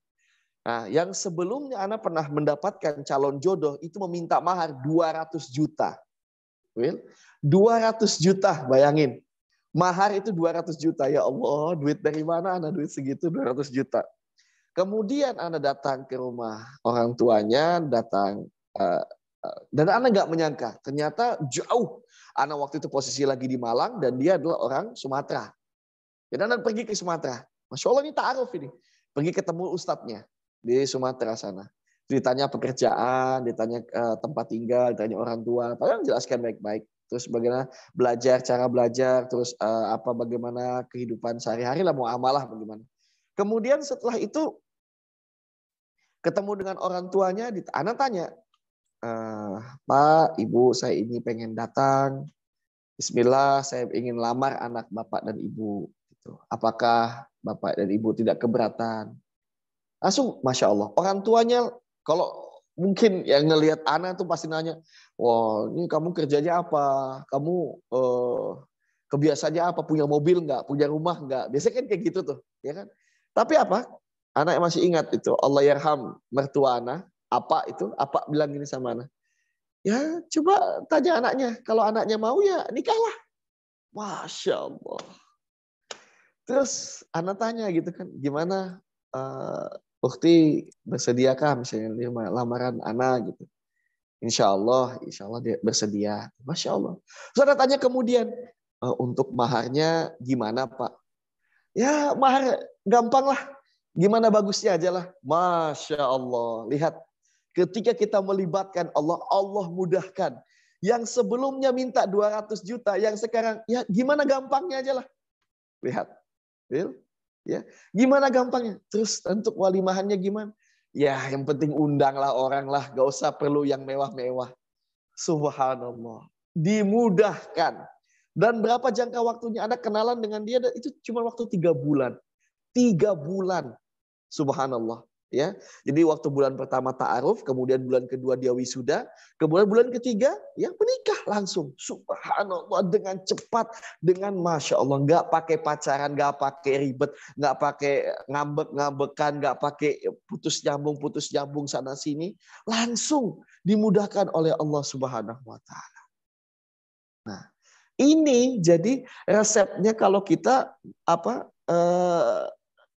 Nah, yang sebelumnya anak pernah mendapatkan calon jodoh itu meminta mahar 200 juta. Will, 200 juta, bayangin. Mahar itu 200 juta. Ya Allah, duit dari mana anak duit segitu 200 juta. Kemudian anak datang ke rumah orang tuanya, dan anak nggak menyangka, ternyata jauh. Anak waktu itu posisi lagi di Malang dan dia adalah orang Sumatera. Jadi anak pergi ke Sumatera. Masya Allah ini ta'aruf ini. Pergi ketemu ustadznya di Sumatera sana. Ditanya pekerjaan, ditanya tempat tinggal, ditanya orang tua. Padahal jelaskan baik-baik. Terus bagaimana belajar, cara belajar, terus bagaimana kehidupan sehari-hari lah, muamalah bagaimana. Kemudian setelah itu ketemu dengan orang tuanya, anak tanya, Pak, Ibu, saya ini pengen datang. Bismillah, saya ingin lamar anak Bapak dan Ibu. Apakah Bapak dan Ibu tidak keberatan? Langsung, Masya Allah. Orang tuanya, kalau mungkin yang ngelihat anak tuh pasti nanya, wah ini kamu kerjanya apa? Kamu kebiasaannya apa? Punya mobil nggak? Punya rumah nggak? Biasanya kan kayak gitu tuh. Ya kan? Tapi apa? Anak masih ingat itu. Allah yarham mertua anak. Apa itu? Apa bilang gini sama anak? Ya coba tanya anaknya. Kalau anaknya mau ya nikahlah. Masya Allah. Terus anak tanya gitu kan, gimana Ukti bersediakah misalnya lamaran anak gitu. Insya Allah dia bersedia. Masya Allah. Terus anak tanya kemudian, untuk maharnya gimana Pak? Ya mahar gampang lah. Gimana bagusnya aja lah. Masya Allah. Lihat, ketika kita melibatkan Allah, Allah mudahkan. Yang sebelumnya minta 200 juta, yang sekarang ya gimana gampangnya aja lah. Lihat. Ya, gimana gampangnya? Terus untuk walimahannya gimana? Ya, yang penting undanglah orang lah, gak usah perlu yang mewah-mewah. Subhanallah, dimudahkan. Dan berapa jangka waktunya anak kenalan dengan dia? Itu cuma waktu 3 bulan. 3 bulan. Subhanallah. Ya, jadi waktu bulan pertama ta'aruf, kemudian bulan kedua dia wisuda, kemudian bulan ketiga ya menikah langsung. Subhanallah, dengan cepat, dengan Masya Allah, nggak pakai pacaran, nggak pakai ribet, nggak pakai ngambek-ngambekan, nggak pakai putus nyambung sana sini, langsung dimudahkan oleh Allah Subhanahu Wa Taala. Nah, ini jadi resepnya kalau kita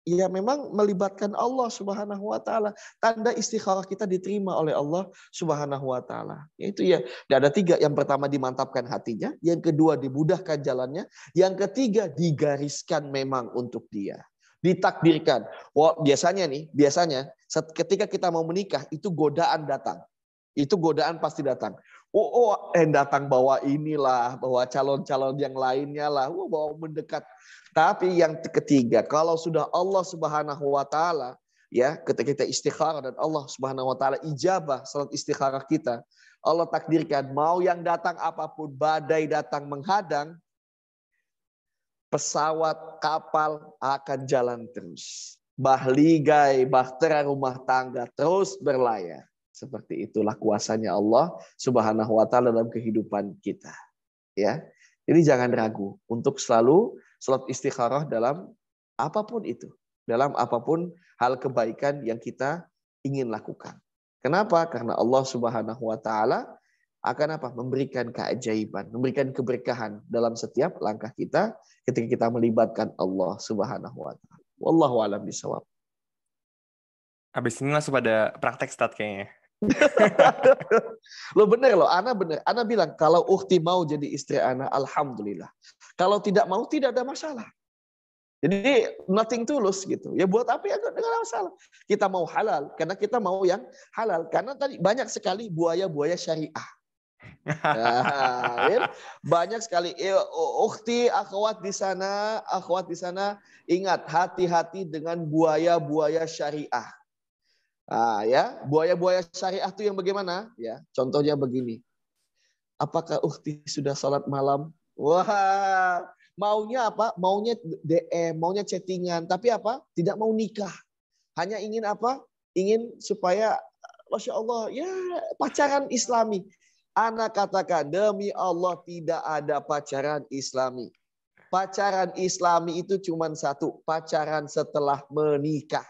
ya memang melibatkan Allah Subhanahu wa taala. Tanda istikharah kita diterima oleh Allah Subhanahu wa taala. Yaitu ya, ada 3. Yang pertama dimantapkan hatinya, yang kedua dimudahkan jalannya, yang ketiga digariskan memang untuk dia. Ditakdirkan. Wah, biasanya ketika kita mau menikah itu godaan datang. Itu godaan pasti datang. Datang bawa inilah, bawa calon-calon yang lainnya lah, bawa mendekat. Tapi yang ketiga, kalau sudah Allah Subhanahu wa taala ya, ketika kita istikharah dan Allah Subhanahu wa taala ijabah salat istikharah kita, Allah takdirkan mau yang datang apapun, badai datang menghadang, pesawat, kapal akan jalan terus. Bahligai, bahtera rumah tangga terus berlayar. Seperti itulah kuasanya Allah Subhanahu wa taala dalam kehidupan kita. Ya. Jadi jangan ragu untuk selalu salat istikharah dalam apapun itu. Dalam apapun hal kebaikan yang kita ingin lakukan. Kenapa? Karena Allah Subhanahu wa taala akan memberikan keajaiban, memberikan keberkahan dalam setiap langkah kita ketika kita melibatkan Allah Subhanahu wa taala. Wallahu a'lam bishawab. Habis ini langsung pada praktek stat kayaknya. Lo bener loh, Ana bener. Ana bilang kalau Ukti mau jadi istri Ana, alhamdulillah. Kalau tidak mau, tidak ada masalah. Jadi nothing tulus gitu. Ya buat apa ya, dengan masalah. Kita mau halal karena kita mau yang halal. Karena tadi banyak sekali buaya-buaya syariah. Nah, banyak sekali. Ukti, akhwat di sana, ingat hati-hati dengan buaya-buaya syariah. Ya, buaya-buaya syariah itu yang bagaimana? Ya, contohnya begini. Apakah Ukti sudah salat malam? Wah, Maunya apa? Maunya DM, maunya chattingan, tapi apa? Tidak mau nikah. Hanya ingin apa? Ingin supaya, Masya Allah, ya pacaran Islami. Anak katakan, demi Allah tidak ada pacaran Islami. Pacaran Islami itu cuma satu, pacaran setelah menikah.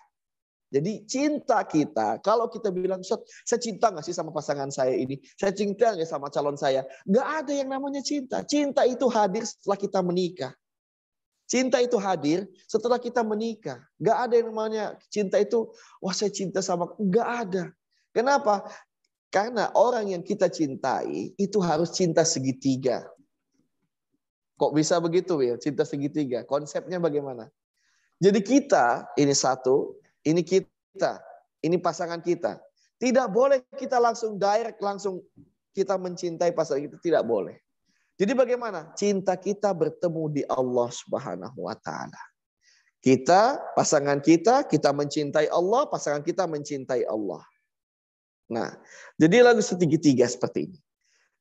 Jadi cinta kita, kalau kita bilang, saya cinta nggak sih sama pasangan saya ini? Saya cinta nggak sama calon saya? Nggak ada yang namanya cinta. Cinta itu hadir setelah kita menikah. Cinta itu hadir setelah kita menikah. Nggak ada yang namanya cinta itu, wah saya cinta sama, nggak ada. Kenapa? Karena orang yang kita cintai itu harus cinta segitiga. Kok bisa begitu ya? Cinta segitiga. Konsepnya bagaimana? Jadi kita, ini satu, ini kita, ini pasangan kita. Tidak boleh kita langsung direct, langsung kita mencintai pasangan kita. Tidak boleh. Jadi bagaimana? Cinta kita bertemu di Allah Subhanahu wa Ta'ala. Kita, pasangan kita mencintai Allah, pasangan kita mencintai Allah. Nah, jadi lagu segitiga seperti ini.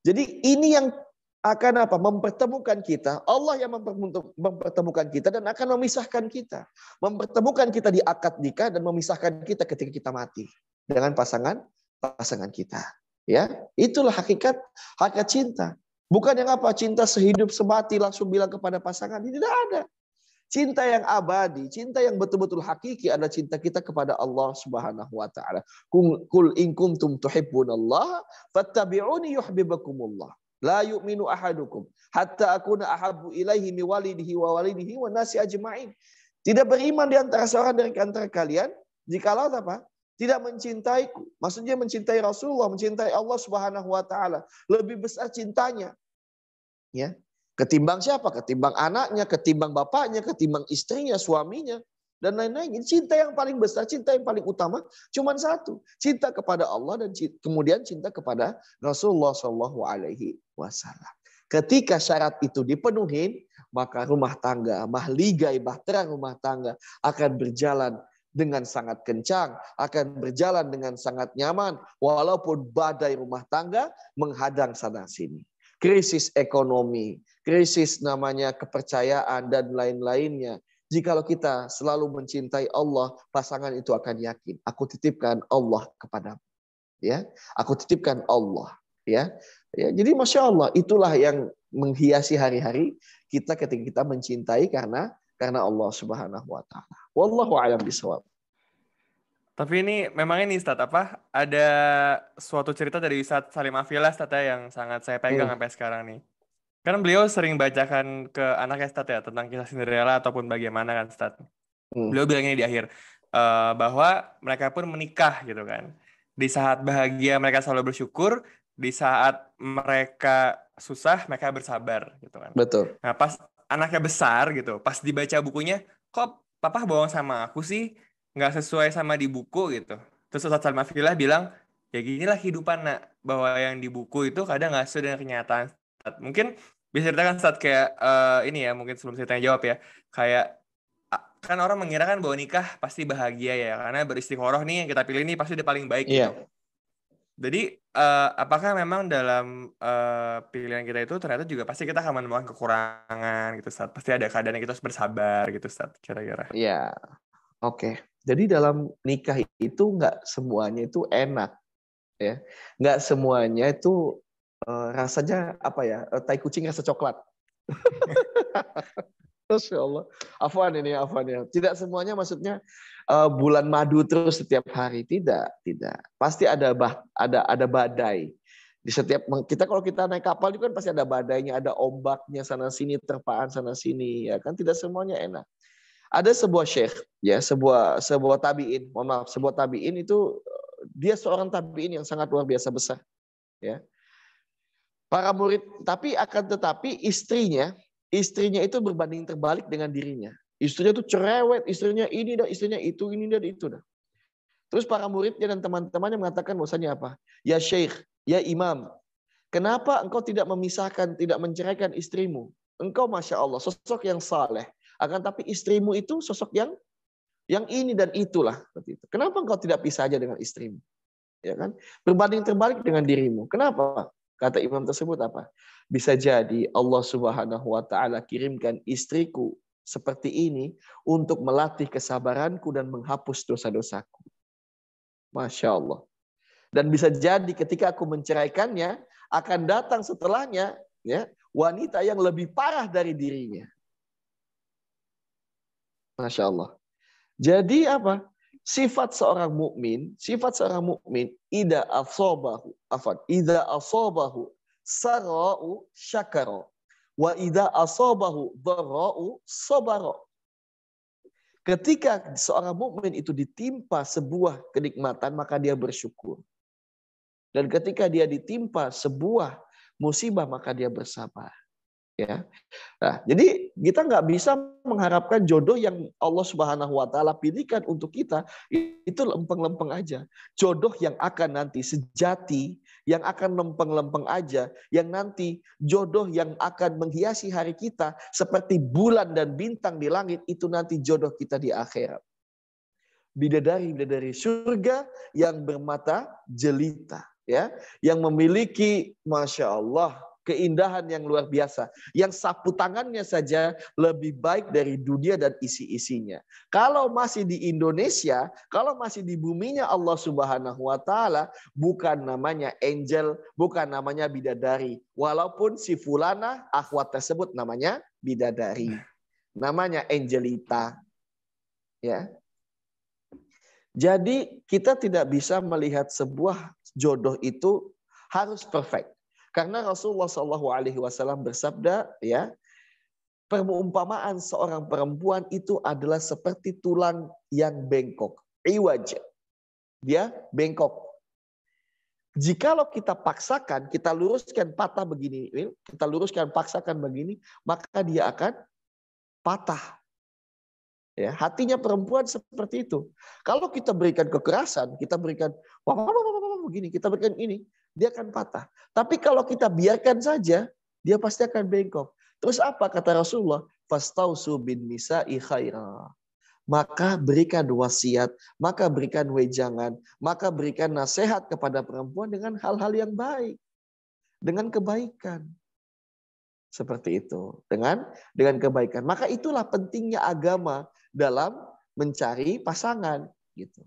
Jadi ini yang akan apa? Mempertemukan kita. Allah yang mempertemukan kita dan akan memisahkan kita. Mempertemukan kita di akad nikah dan memisahkan kita ketika kita mati dengan pasangan kita. Ya, itulah hakikat cinta. Bukan yang apa? Cinta sehidup semati langsung bilang kepada pasangan. Ini tidak ada. Cinta yang abadi, cinta yang betul-betul hakiki adalah cinta kita kepada Allah Subhanahu wa Ta'ala. Qul in kuntum tuhibbunallaha fattabi'uni yuhibbukumullah. La yu'minu ahadukum hatta akuna ahabbu ilaihi min walidihi wa walidihi wa nasi ajma'in. Tidak beriman di antara seorang dari antara kalian jikalau apa? Tidak mencintaiku. Maksudnya mencintai Rasulullah, mencintai Allah Subhanahu wa Ta'ala. Lebih besar cintanya. Ya. Ketimbang siapa? Ketimbang anaknya, ketimbang bapaknya, ketimbang istrinya, suaminya, dan lain-lain. Cinta yang paling besar, cinta yang paling utama cuma satu. Cinta kepada Allah dan kemudian cinta kepada Rasulullah SAW. Ketika syarat itu dipenuhi, maka rumah tangga, mahligai bahtera rumah tangga akan berjalan dengan sangat kencang, akan berjalan dengan sangat nyaman, walaupun badai rumah tangga menghadang sana-sini. Krisis ekonomi, krisis namanya kepercayaan dan lain-lainnya. Jikalau kita selalu mencintai Allah, pasangan itu akan yakin. Aku titipkan Allah kepadamu. Ya, aku titipkan Allah. Ya, jadi masya Allah itulah yang menghiasi hari-hari kita ketika kita mencintai karena Allah Subhanahu Wa Taala. Wallahu a'lam bishawab. Tapi ini memang ini Ustadz apa? Ada suatu cerita dari Ustadz Salim Afila Ustadz ya, yang sangat saya pegang sampai sekarang nih. Kan beliau sering bacakan ke anaknya Ustadz ya tentang kisah Cinderella ataupun bagaimana kan Ustadz. Beliau bilang ini di akhir bahwa mereka pun menikah gitu kan. Di saat bahagia mereka selalu bersyukur, di saat mereka susah mereka bersabar gitu kan. Betul. Nah pas anaknya besar gitu, pas dibaca bukunya, kok papa bohong sama aku sih? Nggak sesuai sama di buku gitu. Terus Ustadz Salim Afillah bilang, ya ginilah kehidupan nak, bahwa yang di buku itu kadang nggak sesuai dengan kenyataan. Mungkin bisa ceritakan saat kayak ini ya, mungkin sebelum saya tanya jawab ya, kayak kan orang mengira kan bahwa nikah pasti bahagia ya, karena beristighoroh nih yang kita pilih nih pasti udah paling baik gitu. Jadi apakah memang dalam pilihan kita itu ternyata juga pasti kita akan menemukan kekurangan gitu, Ustaz. Pasti ada keadaan yang kita harus bersabar gitu, Ustaz, kira-kira. Iya, oke. Jadi dalam nikah itu nggak semuanya itu enak, ya. Nggak semuanya itu rasanya apa ya? Tai kucing rasa coklat. Masya Allah. Afwan ya. Tidak semuanya maksudnya bulan madu terus setiap hari. Tidak. Pasti ada badai. Di setiap kalau kita naik kapal itu kan pasti ada badainya, ada ombaknya sana sini, terpaan sana sini, ya kan tidak semuanya enak. Ada sebuah syekh, ya, sebuah tabi'in, sebuah tabi'in itu dia seorang tabi'in yang sangat luar biasa besar, ya. Para murid, tetapi istrinya itu berbanding terbalik dengan dirinya. Istrinya itu cerewet, istrinya ini dan istrinya itu, ini dan itu dah. Terus para muridnya dan teman-temannya mengatakan bahwasanya apa? Ya syekh, ya imam, kenapa engkau tidak memisahkan, tidak menceraikan istrimu? Engkau masya Allah sosok yang saleh. Akan tapi istrimu itu sosok yang ini dan itulah. Kenapa engkau tidak pisah saja dengan istrimu? Ya kan? Berbanding terbalik dengan dirimu. Kenapa? Kata imam tersebut apa? Bisa jadi Allah Subhanahu wa taala kirimkan istriku seperti ini untuk melatih kesabaranku dan menghapus dosa-dosaku. Masya Allah. Dan bisa jadi ketika aku menceraikannya, akan datang setelahnya ya wanita yang lebih parah dari dirinya. Masya Allah. Jadi apa? Sifat seorang mukmin, idza asabahu sara'u syakara wa idza asabahu dharra'u sabara. Ketika seorang mukmin itu ditimpa sebuah kenikmatan, maka dia bersyukur. Dan ketika dia ditimpa sebuah musibah, maka dia bersabar. Ya. Nah, jadi kita nggak bisa mengharapkan jodoh yang Allah Subhanahu wa taala pilihkan untuk kita itu lempeng-lempeng aja. Jodoh yang akan nanti sejati, yang akan lempeng-lempeng aja, yang nanti jodoh yang akan menghiasi hari kita seperti bulan dan bintang di langit, itu nanti jodoh kita di akhirat. Bidadari-bidadari surga yang bermata jelita, ya, yang memiliki Masya Allah keindahan yang luar biasa, yang sapu tangannya saja lebih baik dari dunia dan isi-isinya. Kalau masih di Indonesia, kalau masih di buminya Allah Subhanahu wa taala, bukan namanya angel, bukan namanya bidadari. Walaupun si fulana akhwat tersebut namanya bidadari. Namanya Angelita. Ya. Jadi kita tidak bisa melihat sebuah jodoh itu harus perfect. Karena Rasulullah SAW bersabda, ya, perumpamaan seorang perempuan itu adalah seperti tulang yang bengkok, iwaj, dia bengkok. Jikalau kita paksakan, kita luruskan patah begini, kita luruskan, paksakan begini, maka dia akan patah. Ya, hatinya perempuan seperti itu. Kalau kita berikan kekerasan, kita berikan begini, kita berikan ini, dia akan patah. Tapi kalau kita biarkan saja, dia pasti akan bengkok. Terus apa kata Rasulullah? Fastausu bin nisa'i khaira. Maka berikan wasiat, maka berikan wejangan, maka berikan nasihat kepada perempuan dengan hal-hal yang baik. Dengan kebaikan. Seperti itu. Dengan kebaikan. Maka itulah pentingnya agama dalam mencari pasangan. Gitu.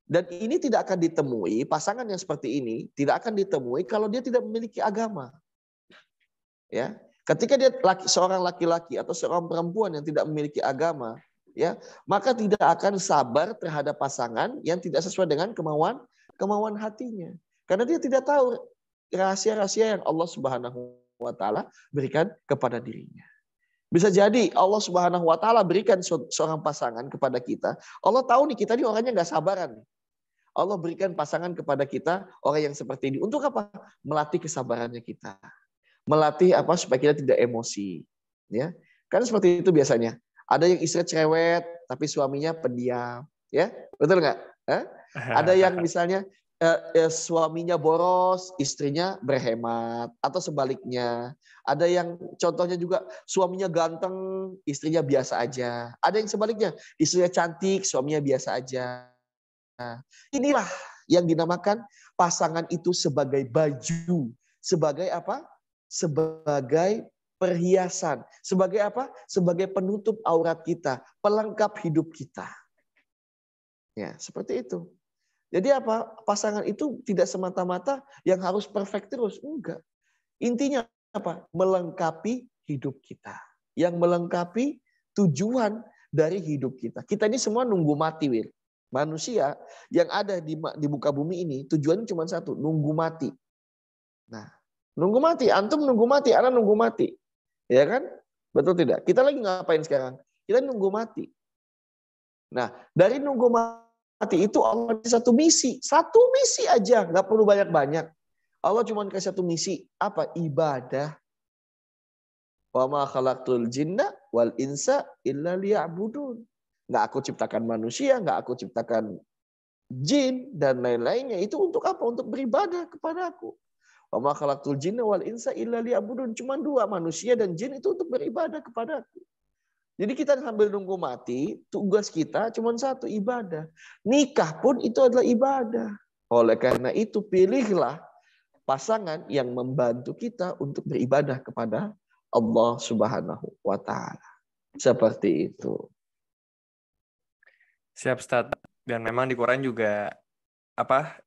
Dan ini tidak akan ditemui, pasangan yang seperti ini tidak akan ditemui kalau dia tidak memiliki agama. Ya, ketika dia seorang laki-laki atau seorang perempuan yang tidak memiliki agama, ya, maka tidak akan sabar terhadap pasangan yang tidak sesuai dengan kemauan hatinya. Karena dia tidak tahu rahasia-rahasia yang Allah Subhanahu wa taala berikan kepada dirinya. Bisa jadi Allah Subhanahu wa taala berikan seorang pasangan kepada kita. Allah tahu nih kita ini orangnya nggak sabaran. Allah berikan pasangan kepada kita orang yang seperti ini. Untuk apa? Melatih kesabarannya kita. Melatih apa? Supaya kita tidak emosi. Ya, kan seperti itu biasanya. Ada yang istri cerewet, tapi suaminya pendiam. Ya, betul nggak? Ada yang misalnya suaminya boros, istrinya berhemat. Atau sebaliknya. Ada yang contohnya juga suaminya ganteng, istrinya biasa aja. Ada yang sebaliknya, istrinya cantik, suaminya biasa aja. Nah, inilah yang dinamakan pasangan itu sebagai baju, sebagai apa? Sebagai perhiasan, sebagai apa? Sebagai penutup aurat kita, pelengkap hidup kita. Ya, seperti itu. Jadi apa? Pasangan itu tidak semata-mata yang harus perfect terus, enggak. Intinya apa? Melengkapi hidup kita. Yang melengkapi tujuan dari hidup kita. Kita ini semua nunggu mati, Wir. Manusia yang ada di muka bumi ini tujuannya cuma satu, nunggu mati. Nah, nunggu mati, antum nunggu mati, anak nunggu mati. Ya kan? Betul tidak? Kita lagi ngapain sekarang? Kita nunggu mati. Nah, dari nunggu mati itu Allah kasih satu misi aja, nggak perlu banyak-banyak. Allah cuma kasih satu misi, apa? Ibadah. Wa ma khalaqtul jinna wal insa illa liya'budun. Nggak aku ciptakan manusia, nggak aku ciptakan jin dan lain-lainnya. Itu untuk apa? Untuk beribadah kepada aku. Wa ma khalaqtul jinna wal insa illa liya'budun. Cuma dua, manusia dan jin itu untuk beribadah kepada aku. Jadi kita sambil nunggu mati, tugas kita cuma satu, ibadah. Nikah pun itu adalah ibadah. Oleh karena itu pilihlah pasangan yang membantu kita untuk beribadah kepada Allah Subhanahu wa taala. Seperti itu. Siap, Ustaz. Dan memang di Quran juga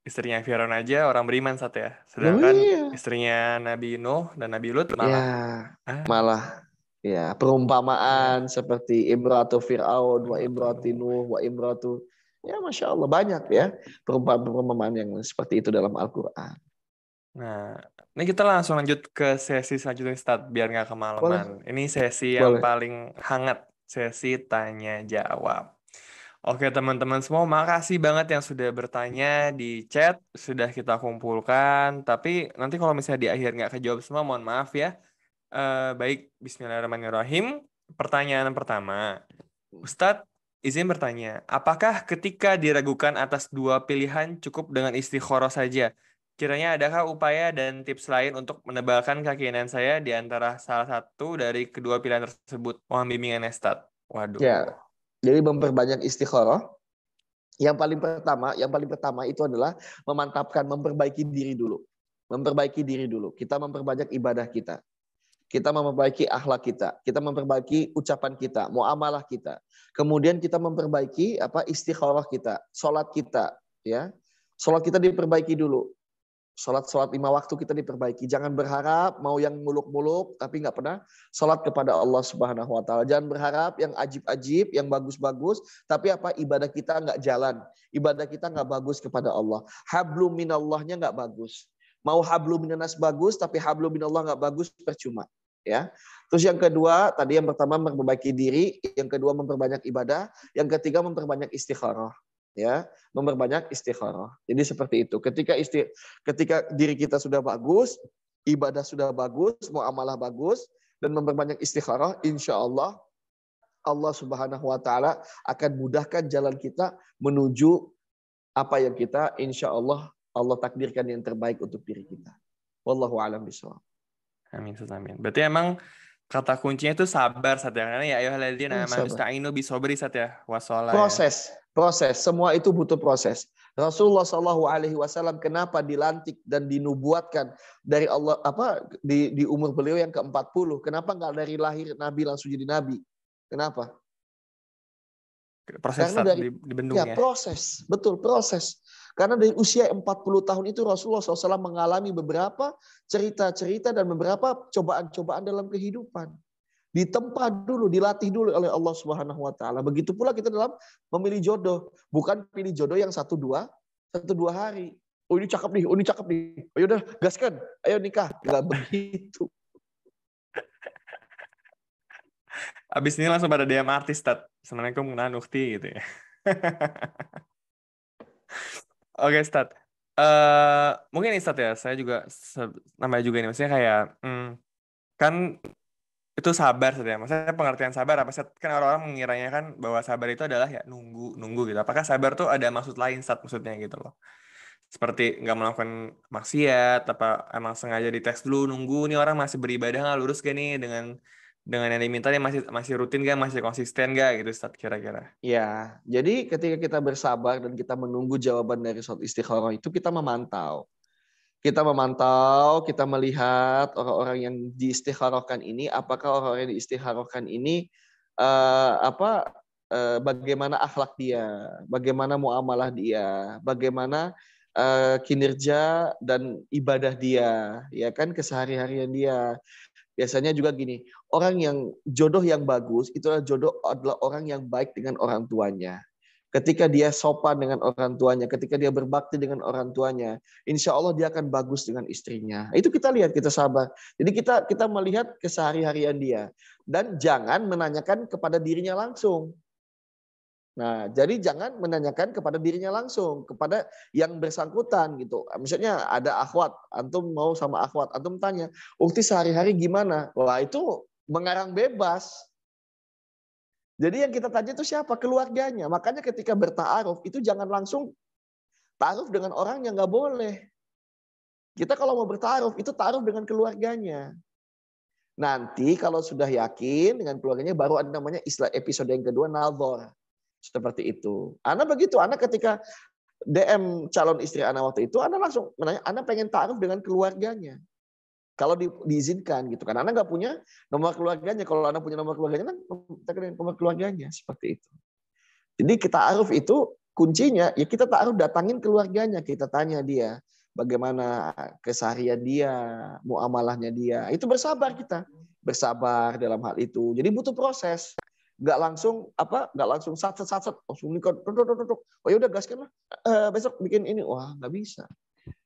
istrinya Firaun aja orang beriman, Ustaz ya. Oh Sedangkan iya. istrinya Nabi Nuh dan Nabi Lut Ya, malah malah ya ya. perumpamaan seperti imratu Fir'aun wa imratu Waduh. Nuh wa imratu, ya Masya Allah banyak ya perumpamaan yang seperti itu dalam Al-Quran. Nah, ini kita langsung lanjut ke sesi selanjutnya, Ustaz, biar nggak Boleh, kemalaman. Ini sesi yang boleh. paling hangat, sesi tanya jawab. Oke teman-teman semua, makasih banget yang sudah bertanya di chat, sudah kita kumpulkan. Tapi nanti kalau misalnya di akhir nggak kejawab semua, mohon maaf ya. Baik, Bismillahirrahmanirrahim. Pertanyaan pertama, Ustadz izin bertanya, apakah ketika diragukan atas dua pilihan cukup dengan istikharah saja? Kiranya adakah upaya dan tips lain untuk menebalkan keyakinan saya di antara salah satu dari kedua pilihan tersebut? Mohon bimbingan Ustadz. Ya, Waduh. jadi memperbanyak istikharah. Yang paling pertama itu adalah memantapkan, memperbaiki diri dulu. Memperbaiki diri dulu. Kita memperbanyak ibadah kita. Kita memperbaiki akhlak kita memperbaiki ucapan kita, muamalah kita. Kemudian kita memperbaiki istikharah kita, salat kita, ya. Salat kita diperbaiki dulu. Salat 5 waktu kita diperbaiki. Jangan berharap mau yang muluk-muluk tapi nggak pernah salat kepada Allah Subhanahu wa taala. Jangan berharap yang ajib-ajib, yang bagus-bagus, tapi ibadah kita nggak jalan. Ibadah kita nggak bagus kepada Allah. Hablum minallahnya nggak bagus. Mau hablum minanas bagus tapi hablum minallah nggak bagus, percuma. Ya. Terus yang kedua, tadi yang pertama memperbaiki diri, yang kedua memperbanyak ibadah, yang ketiga memperbanyak istikharah. Ya, memperbanyak istikharah. Jadi seperti itu. Ketika diri kita sudah bagus, ibadah sudah bagus, muamalah bagus, dan memperbanyak istikharah, insya Allah Allah Subhanahu wa taala akan mudahkan jalan kita menuju apa yang kita insya Allah takdirkan yang terbaik untuk diri kita. Wallahu a'lam bishawab. Amin, Ustaz, amin. Berarti emang kata kuncinya itu sabar, Sat ya. Karena ya ayyuhalladzina amanu Sabar. ista'inu bisobri, Sat ya. Wassalah ya. Proses. Semua itu butuh proses. Rasulullah Shallallahu Alaihi Wasallam kenapa dilantik dan dinubuatkan dari Allah di umur beliau yang ke-40? Kenapa nggak dari lahir Nabi langsung jadi Nabi? Kenapa? Proses, Karena Sat, dari dibendung ya. proses, betul proses. Karena dari usia 40 tahun itu Rasulullah SAW mengalami beberapa cerita-cerita dan beberapa cobaan-cobaan dalam kehidupan. Ditempa dulu, dilatih dulu oleh Allah Subhanahu wa taala. Begitu pula kita dalam memilih jodoh, bukan pilih jodoh yang 1-2 hari. Oh ini cakep nih, Oh udah gaskan, ayo nikah. Enggak begitu. Abis ini langsung pada DM artis, Stat. Assalamualaikum mengenal Ukti gitu ya. Oke, Stat. Mungkin nih, Stat ya, saya juga namanya juga ini, maksudnya kayak kan itu sabar, Stat ya. Maksudnya pengertian sabar apa, Stat? Kan orang-orang mengiranya kan bahwa sabar itu adalah ya nunggu gitu. Apakah sabar tuh ada maksud lain, Stat, maksudnya gitu loh? Seperti nggak melakukan maksiat, apa emang sengaja dites dulu nunggu nih orang masih beribadah nggak, lurus gak nih dengan yang diminta, dia masih rutin gak, masih konsisten gak gitu, Ustaz, kira-kira. Ya, jadi ketika kita bersabar dan kita menunggu jawaban dari sholat istikharah itu kita memantau. Kita melihat orang-orang yang diistikharahkan ini, apakah orang-orang yang diistikharahkan ini bagaimana akhlak dia, bagaimana muamalah dia, bagaimana kinerja dan ibadah dia, ya kan, kesehari-harian dia. Biasanya juga gini, jodoh yang bagus itu adalah orang yang baik dengan orang tuanya. Ketika dia sopan dengan orang tuanya, ketika dia berbakti dengan orang tuanya, insya Allah dia akan bagus dengan istrinya. Itu kita lihat, kita sabar. Jadi kita melihat kesehari-harian dia. Dan jangan menanyakan kepada dirinya langsung. Nah, jadi jangan menanyakan kepada dirinya langsung, kepada yang bersangkutan gitu. Misalnya ada akhwat, antum mau sama akhwat, antum tanya, Ukti sehari-hari gimana? Wah, itu mengarang bebas. Jadi yang kita tanya itu siapa? Keluarganya. Makanya ketika berta'aruf itu jangan langsung ta'aruf dengan orang yang nggak boleh. Kita kalau mau berta'aruf itu ta'aruf dengan keluarganya. Nanti kalau sudah yakin dengan keluarganya baru ada namanya istilah episode yang kedua, nazar. Seperti itu. Anak begitu, anak ketika DM calon istri Ana waktu itu, Ana langsung menanya, Ana pengen ta'aruf dengan keluarganya. Kalau diizinkan gitu kan. Ana nggak punya nomor keluarganya. Kalau Ana punya nomor keluarganya, kan kita kenal nomor keluarganya. Seperti itu. Jadi kita ta'aruf itu kuncinya, ya kita ta'aruf datangin keluarganya. Kita tanya dia, bagaimana keseharian dia, muamalahnya dia. Itu bersabar kita. Bersabar dalam hal itu. Jadi butuh proses. Nggak langsung satset langsung nikah. Oh ya udah gaskan lah. Besok bikin ini. Wah, nggak bisa.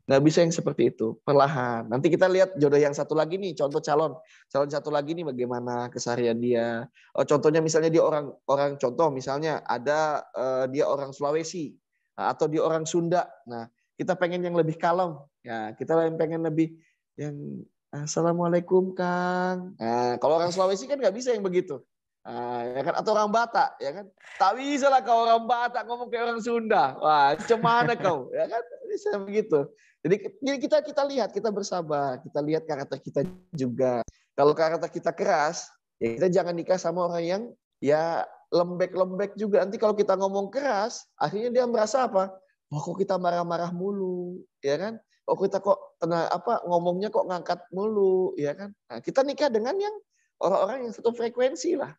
Nggak bisa yang seperti itu. Perlahan. Nanti kita lihat jodoh yang satu lagi nih, contoh calon satu lagi nih bagaimana keseharian dia. Oh, contohnya misalnya dia orang contoh misalnya ada dia orang Sulawesi atau dia orang Sunda. Nah, kita pengen yang lebih kalem. Ya, kita pengen lebih yang Assalamualaikum Kang. Nah, kalau orang Sulawesi kan nggak bisa yang begitu. Ya kan, atau orang Batak, ya kan? Tak bisa lah kau orang Batak ngomong kayak orang Sunda. Wah, cemana kau, ya kan? Bisa begitu. Jadi kita lihat, kita bersabar, kita lihat karakter kita juga. Kalau karakter kita keras, ya kita jangan nikah sama orang yang ya lembek-lembek juga. Nanti kalau kita ngomong keras, akhirnya dia merasa apa? Wah, kok kita marah-marah mulu, ya kan? Oh, kita kok ngomongnya kok ngangkat mulu, ya kan? Nah, kita nikah dengan yang orang-orang yang satu frekuensi lah.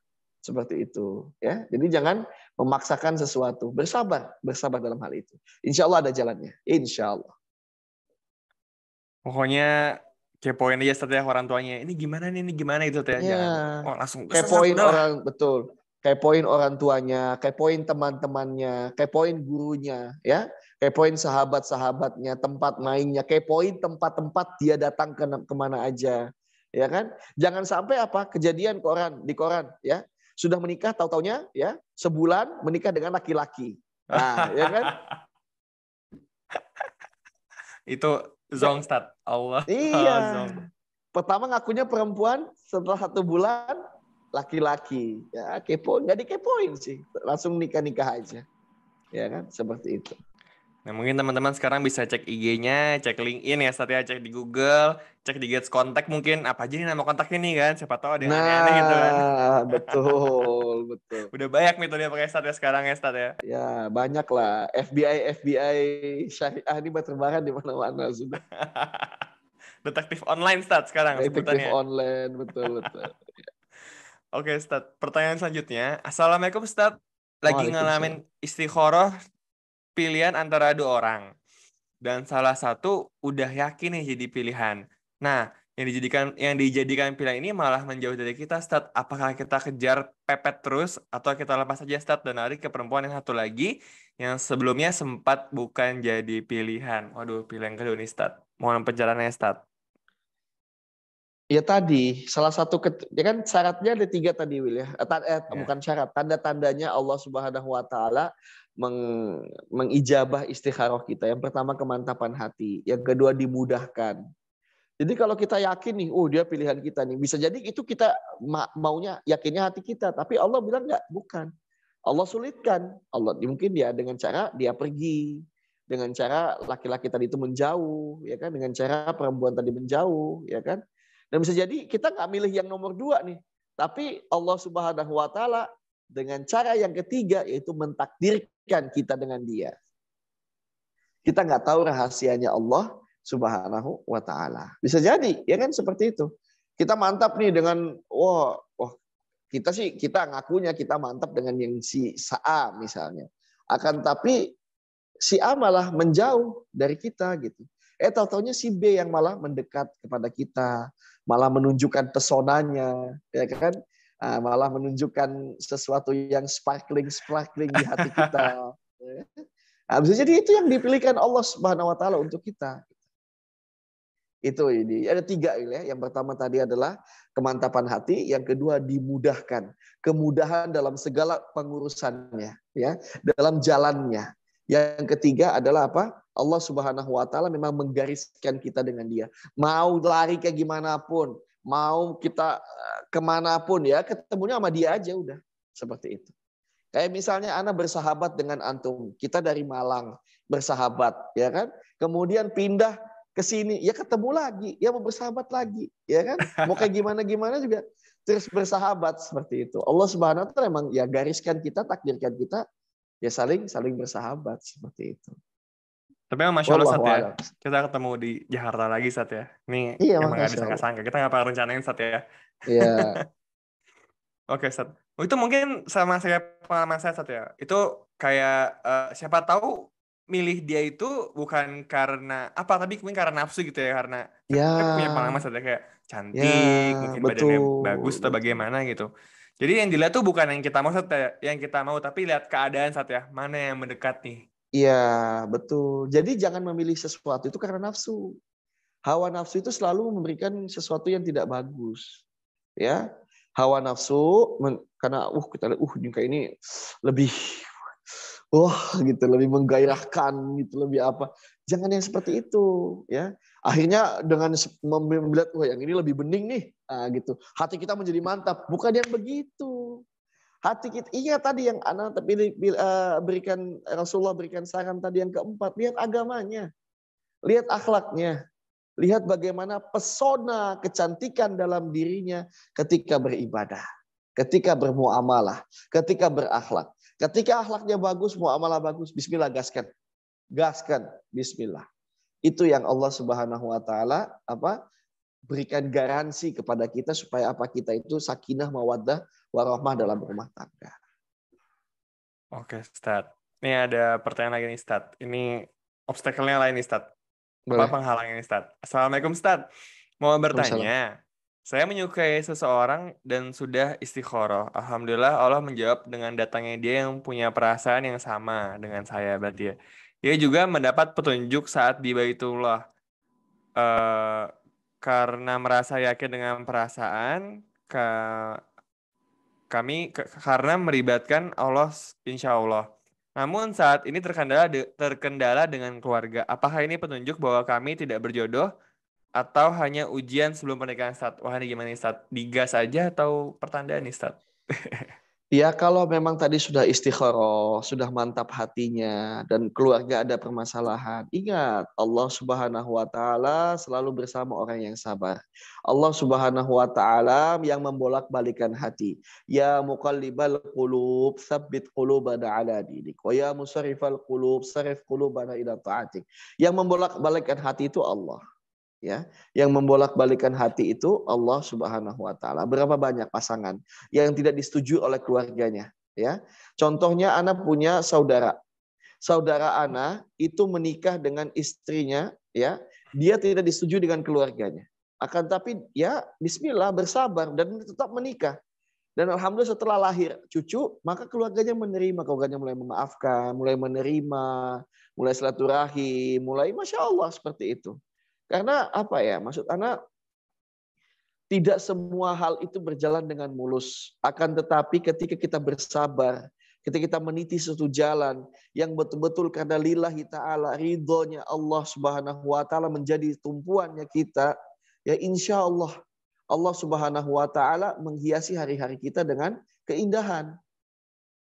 Seperti itu, ya. Jadi jangan memaksakan sesuatu, bersabar dalam hal itu. Insya Allah ada jalannya, insya Allah. Pokoknya kepoin aja setiap orang tuanya. Ini gimana nih, ini gimana itu teh. Ya, Jangan langsung kepoin udah lah. orang, betul. Kepoin orang tuanya, kepoin teman-temannya, kepoin gurunya, ya. Kepoin sahabat-sahabatnya, tempat mainnya, kepoin tempat-tempat dia datang kemana aja, ya kan? Jangan sampai kejadian di koran, ya. Sudah menikah tahu-taunya ya sebulan menikah dengan laki-laki. Nah, ya kan? Itu Zongstat. Allah. Iya. Zong. Pertama ngakunya perempuan, setelah 1 bulan laki-laki. Ya kepoin, nggak dikepoin sih. Langsung nikah-nikah aja. Ya kan? Seperti itu. Nah, mungkin teman-teman sekarang bisa cek IG-nya, cek LinkedIn ya, ya, cek di Google, cek di Gets Contact mungkin, apa aja nih nama kontaknya nih kan, siapa tahu ada yang aneh-aneh gitu kan. Nah, betul. Udah banyak metode pakai Stat ya sekarang ya, Stat ya. Ya, banyak lah. FBI syariah ini berterbangan di mana-mana sudah. Detektif online Stat sekarang Detektif sebutannya. online, betul. Oke, Stat. Pertanyaan selanjutnya. Assalamualaikum, Stat. Lagi Waalaikumsalam. ngalamin istikharah pilihan antara 2 orang. Dan salah satu udah yakin nih jadi pilihan. Nah, yang dijadikan pilihan ini malah menjauh dari kita, Stat. Apakah kita kejar pepet terus atau kita lepas aja, Stat, dan lari ke perempuan yang satu lagi yang sebelumnya sempat bukan jadi pilihan. Waduh, pilihan kedua nih, Stat. Mohon pencerahannya, Stat. Ya tadi, salah satu, ya kan syaratnya ada 3 tadi, Will ya. Bukan syarat, tanda-tandanya Allah Subhanahu Wa Taala mengijabah istikharah kita. Yang pertama kemantapan hati, yang kedua dimudahkan. Jadi kalau kita yakin nih, oh dia pilihan kita nih, bisa jadi itu kita maunya, yakinnya hati kita, tapi Allah bilang enggak, bukan. Allah sulitkan. Allah mungkin dia dengan cara dia pergi, dengan cara laki-laki tadi itu menjauh, ya kan? Dengan cara perempuan tadi menjauh, ya kan? Dan bisa jadi kita nggak milih yang nomor 2 nih. Tapi Allah Subhanahu Wa Taala dengan cara yang ketiga yaitu mentakdirkan kita dengan dia. Kita nggak tahu rahasianya Allah Subhanahu Wa Taala. Bisa jadi, ya kan seperti itu. Kita mantap nih dengan kita ngakunya kita mantap dengan yang si A misalnya. Akan tapi si A malah menjauh dari kita gitu. Tahu-taunya si B yang malah mendekat kepada kita, malah menunjukkan pesonanya, ya kan? Malah menunjukkan sesuatu yang sparkling di hati kita. Bisa jadi itu yang dipilihkan Allah Subhanahu Wa Taala untuk kita. Itu ini ada 3 ya. Yang pertama tadi adalah kemantapan hati, yang kedua dimudahkan, kemudahan dalam segala pengurusannya, ya, dalam jalannya. Yang ketiga adalah apa? Allah Subhanahu Wa Taala memang menggariskan kita dengan Dia. Mau lari kayak gimana pun, mau kita kemanapun ya, ketemunya sama Dia aja udah. Seperti itu. Kayak misalnya Ana bersahabat dengan antum, kita dari Malang bersahabat, ya kan? Kemudian pindah ke sini, ya ketemu lagi, ya mau bersahabat lagi, ya kan? Mau kayak gimana juga terus bersahabat seperti itu. Allah Subhanahu Wa Taala memang ya gariskan kita, takdirkan kita ya saling bersahabat seperti itu. Tapi emang Masya Allah, Sat, Wallahu ya. a'lam. Kita ketemu di Jakarta lagi, Sat, ya. Ini Iya, emang gak makasih Allah. disangka-sangka. Kita gak pernah rencanain, Sat, ya. Iya, Oke, Sat. Oh, itu mungkin sama saya pengalaman saya, Sat, ya. Itu kayak siapa tahu milih dia itu bukan karena apa, tapi mungkin karena nafsu gitu ya. Karena saya punya pengalaman, ya, Sat, ya, kayak ya, cantik, mungkin badannya bagus betul, atau betul. bagaimana gitu. Jadi yang dilihat tuh bukan yang kita mau, Sat, ya. Yang kita mau, tapi lihat keadaan, Sat, ya. Mana yang mendekat nih. Iya, betul. Jadi jangan memilih sesuatu itu karena nafsu. Hawa nafsu itu selalu memberikan sesuatu yang tidak bagus. Ya, hawa nafsu karena kita lihat ini kayak ini lebih gitu, lebih menggairahkan gitu, lebih apa. Jangan yang seperti itu, ya. Akhirnya dengan melihat wah yang ini lebih bening nih, gitu. Hati kita menjadi mantap, bukan yang begitu. Hati kita, iya tadi yang anak berikan Rasulullah berikan saran tadi yang keempat, lihat agamanya, lihat akhlaknya, lihat bagaimana pesona kecantikan dalam dirinya ketika beribadah, ketika bermuamalah, ketika berakhlak. Ketika akhlaknya bagus, muamalah bagus, bismillah gaskan. Gaskan, bismillah. Itu yang Allah Subhanahu wa taala berikan garansi kepada kita supaya kita itu sakinah mawaddah warahmah dalam rumah tangga. Oke, Ustaz. Ini ada pertanyaan lagi nih, Ustaz. Ini obstacle-nya lain nih, Ustaz. Apa Boleh. penghalangnya nih, Ustaz? Assalamualaikum, Ustaz. Mau Waalaikumsalam. bertanya. Saya menyukai seseorang dan sudah istikharah. Alhamdulillah Allah menjawab dengan datangnya dia yang punya perasaan yang sama dengan saya berarti ya. Dia juga mendapat petunjuk saat di Baitullah. Eh, karena merasa yakin dengan perasaan, karena melibatkan Allah, insya Allah. Namun saat ini terkendala dengan keluarga. Apakah ini petunjuk bahwa kami tidak berjodoh atau hanya ujian sebelum pernikahan, Ustaz? Wah, ini gimana nih, Ustaz? Digas aja atau pertandaan nih, Ustaz? Ya kalau memang tadi sudah istikharah, sudah mantap hatinya dan keluarga ada permasalahan, ingat Allah Subhanahu wa taala selalu bersama orang yang sabar. Allah Subhanahu wa taala yang membolak-balikan hati. Ya muqallibal qulub, tsabbit qulubana ala dinik. Wa ya musarrifal qulub, sarif qulubana ila ta'atik. Yang membolak-balikkan hati itu Allah. Ya, yang membolak-balikan hati itu Allah Subhanahu wa taala. Berapa banyak pasangan yang tidak disetujui oleh keluarganya, ya. Contohnya anak punya saudara. Saudara anak itu menikah dengan istrinya, ya. Dia tidak disetujui dengan keluarganya. Akan tapi ya bismillah bersabar dan tetap menikah. Dan alhamdulillah setelah lahir cucu, maka keluarganya menerima, keluarganya mulai memaafkan, mulai menerima, mulai silaturahim, mulai Masya Allah seperti itu. Karena apa ya, maksud anak tidak semua hal itu berjalan dengan mulus. Akan tetapi ketika kita bersabar, ketika kita meniti suatu jalan yang betul-betul karena lillahi ta'ala, ridhonya Allah Subhanahu wa ta'ala menjadi tumpuannya kita, ya insya Allah, Allah Subhanahu wa ta'ala menghiasi hari-hari kita dengan keindahan.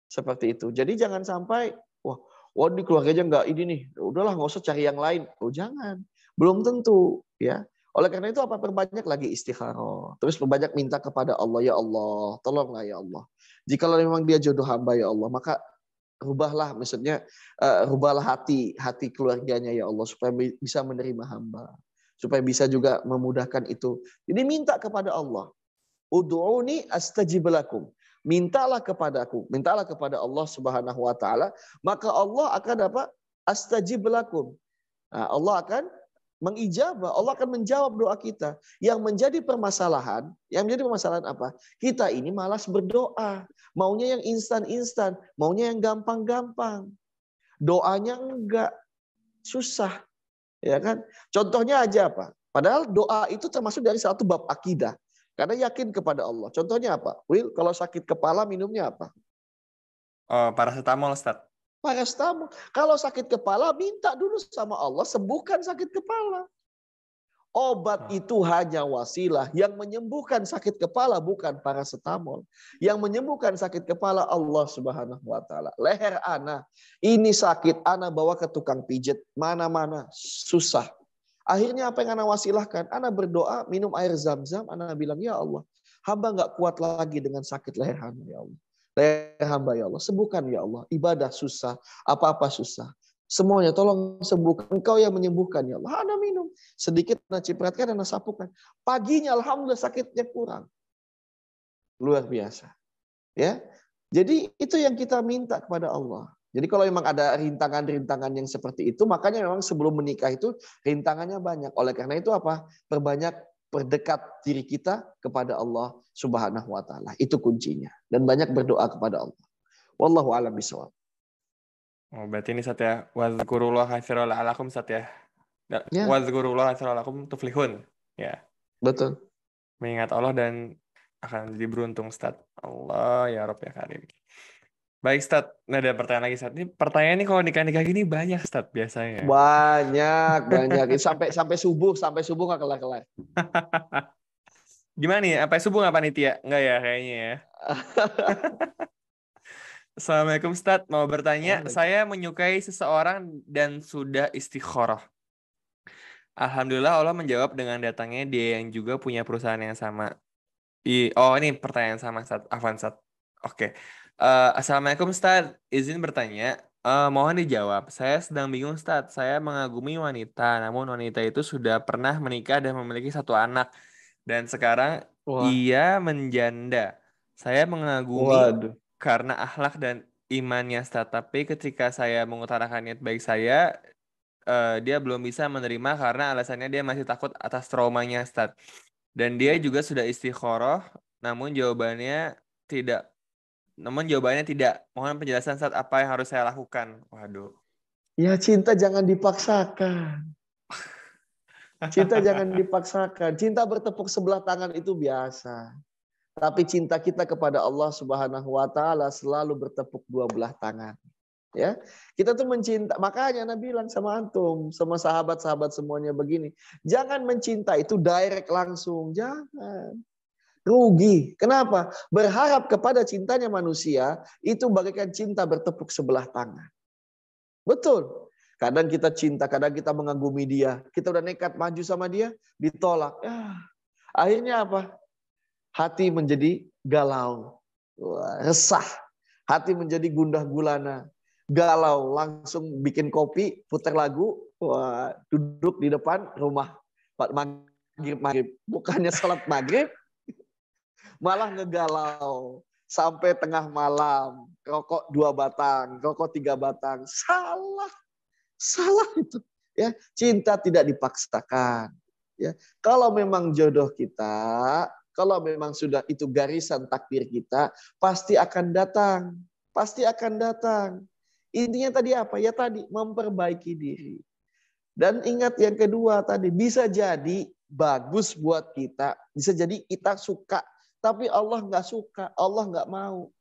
Seperti itu. Jadi jangan sampai, wah di keluarganya nggak ini nih, udahlah nggak usah cari yang lain. Oh jangan. Belum tentu, ya. Oleh karena itu perbanyak lagi istikharah. Terus perbanyak minta kepada Allah, ya Allah, tolonglah ya Allah. Jikalau memang dia jodoh hamba ya Allah, maka rubahlah, maksudnya rubahlah hati keluarganya ya Allah supaya bisa menerima hamba, supaya bisa juga memudahkan itu. Jadi minta kepada Allah. Ud'uni astajib lakum. Mintalah kepadaku, mintalah kepada Allah Subhanahu wa taala, maka Allah akan astajib lakum. Nah, Allah akan mengijabah, Allah akan menjawab doa kita. Yang menjadi permasalahan apa? Kita ini malas berdoa, maunya yang instan-instan, maunya yang gampang-gampang. Doanya enggak, susah. Ya kan? Contohnya aja apa? Padahal doa itu termasuk dari satu bab akidah. Karena yakin kepada Allah. Contohnya apa? Will, kalau sakit kepala minumnya apa? Oh, paracetamol, Ustaz. Paracetamol. Kalau sakit kepala, minta dulu sama Allah, sembuhkan sakit kepala. Obat itu hanya wasilah. Yang menyembuhkan sakit kepala bukan paracetamol. Yang menyembuhkan sakit kepala Allah Subhanahu wa taala. Leher ana, ini sakit, ana bawa ke tukang pijat, mana-mana susah. Akhirnya apa yang ana wasilahkan? Ana berdoa, minum air zam-zam, ana bilang, ya Allah, hamba nggak kuat lagi dengan sakit leher hamba ya Allah. Leher hamba ya Allah, sembuhkan ya Allah. Ibadah susah, apa-apa susah. Semuanya tolong sembuhkan. Engkau yang menyembuhkan ya Allah. Ana minum. Sedikit ana cipratkan, ana sapukan. Paginya alhamdulillah sakitnya kurang. Luar biasa. Ya. Jadi itu yang kita minta kepada Allah. Jadi kalau memang ada rintangan-rintangan yang seperti itu, makanya memang sebelum menikah itu rintangannya banyak. Oleh karena itu apa? Perdekat diri kita kepada Allah Subhanahu wa taala. Itu kuncinya. Dan banyak berdoa kepada Allah. Wallahu a'lam bishawab. Oh, berarti ini Sat ya. Wazkurullah katsiran la'allakum Sat ya. Ya, Wazkurullah katsiran la'allakum tuflihun. Ya. betul. Mengingat Allah dan akan jadi beruntung Stat. Allah ya Rabb ya Karim. Baik Stat. Nah, ada pertanyaan lagi Stat. Ini pertanyaan ini kalau nikah-nikah gini banyak Stat biasanya. Banyak, banyak. Sampai subuh nggak kelar-kelar. Gimana nih? Sampai subuh nggak panitia? Enggak ya kayaknya ya. Assalamualaikum Ustaz, mau bertanya, saya menyukai seseorang dan sudah istikharah. Alhamdulillah Allah menjawab dengan datangnya dia yang juga punya perusahaan yang sama. Oh ini pertanyaan sama Ustaz, Afwan Ustaz. Oke. Assalamualaikum Ustaz, izin bertanya. Mohon dijawab. Saya sedang bingung Ustaz. Saya mengagumi wanita, namun wanita itu sudah pernah menikah dan memiliki satu anak. Dan sekarang Wah, ia menjanda. Saya mengagumi waduh. karena akhlak dan imannya Ustaz. Tapi ketika saya mengutarakan niat baik saya, dia belum bisa menerima karena alasannya dia masih takut atas traumanya Ustaz. Dan dia juga sudah istikharah, namun jawabannya tidak. Namun jawabannya tidak. Mohon penjelasan saat apa yang harus saya lakukan. Waduh. Ya cinta jangan dipaksakan. Cinta jangan dipaksakan. Cinta bertepuk sebelah tangan itu biasa. Tapi cinta kita kepada Allah Subhanahu wa taala selalu bertepuk dua belah tangan. Ya. Kita tuh mencinta, makanya Nabi bilang sama antum, sama sahabat-sahabat semuanya begini, jangan mencinta itu direct langsung, jangan. Rugi. Kenapa? Berharap kepada cintanya manusia itu bagaikan cinta bertepuk sebelah tangan. Betul. Kadang kita cinta, kadang kita mengagumi dia. Kita udah nekat maju sama dia, ditolak. Akhirnya apa? Hati menjadi galau. Wah, resah. Hati menjadi gundah gulana. Galau. Langsung bikin kopi, putar lagu. Wah, duduk di depan rumah. Maghrib. Bukannya salat maghrib, malah ngegalau. Sampai tengah malam. Rokok 2 batang, rokok 3 batang. Salah. Salah itu. Ya, cinta tidak dipaksakan. Ya, kalau memang jodoh kita, kalau memang sudah itu garisan takdir kita, pasti akan datang. Pasti akan datang. Intinya tadi apa? Ya tadi memperbaiki diri. Dan ingat yang kedua tadi, bisa jadi bagus buat kita, bisa jadi kita suka, tapi Allah nggak suka, Allah nggak mau.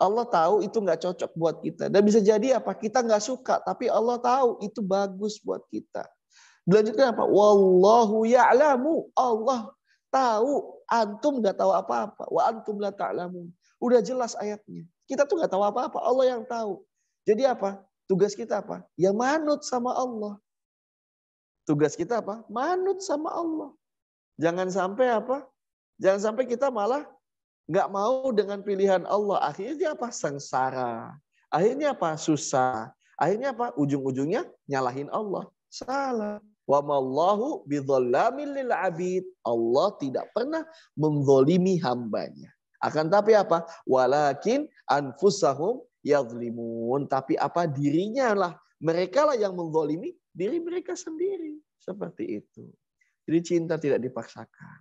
Allah tahu itu nggak cocok buat kita. Dan bisa jadi apa? Kita nggak suka, tapi Allah tahu itu bagus buat kita. Dilanjutkan apa? Wallahu ya'lamu. Allah tahu. Antum nggak tahu apa-apa. Wa antum la ta'lamun. Udah jelas ayatnya. Kita tuh nggak tahu apa-apa. Allah yang tahu. Jadi apa? Tugas kita apa? Ya manut sama Allah. Tugas kita apa? Manut sama Allah. Jangan sampai apa? Jangan sampai kita malah nggak mau dengan pilihan Allah. Akhirnya apa? Sengsara. Akhirnya apa? Susah. Akhirnya apa? Ujung-ujungnya nyalahin Allah. Salah. Wa mallahu bidzalamil lil abid. Allah tidak pernah menzalimi hambanya. Akan tapi apa? Walakin anfusahum yadzlimun. Tapi apa? Dirinya lah. Mereka lah yang menzalimi diri mereka sendiri. Seperti itu. Jadi cinta tidak dipaksakan.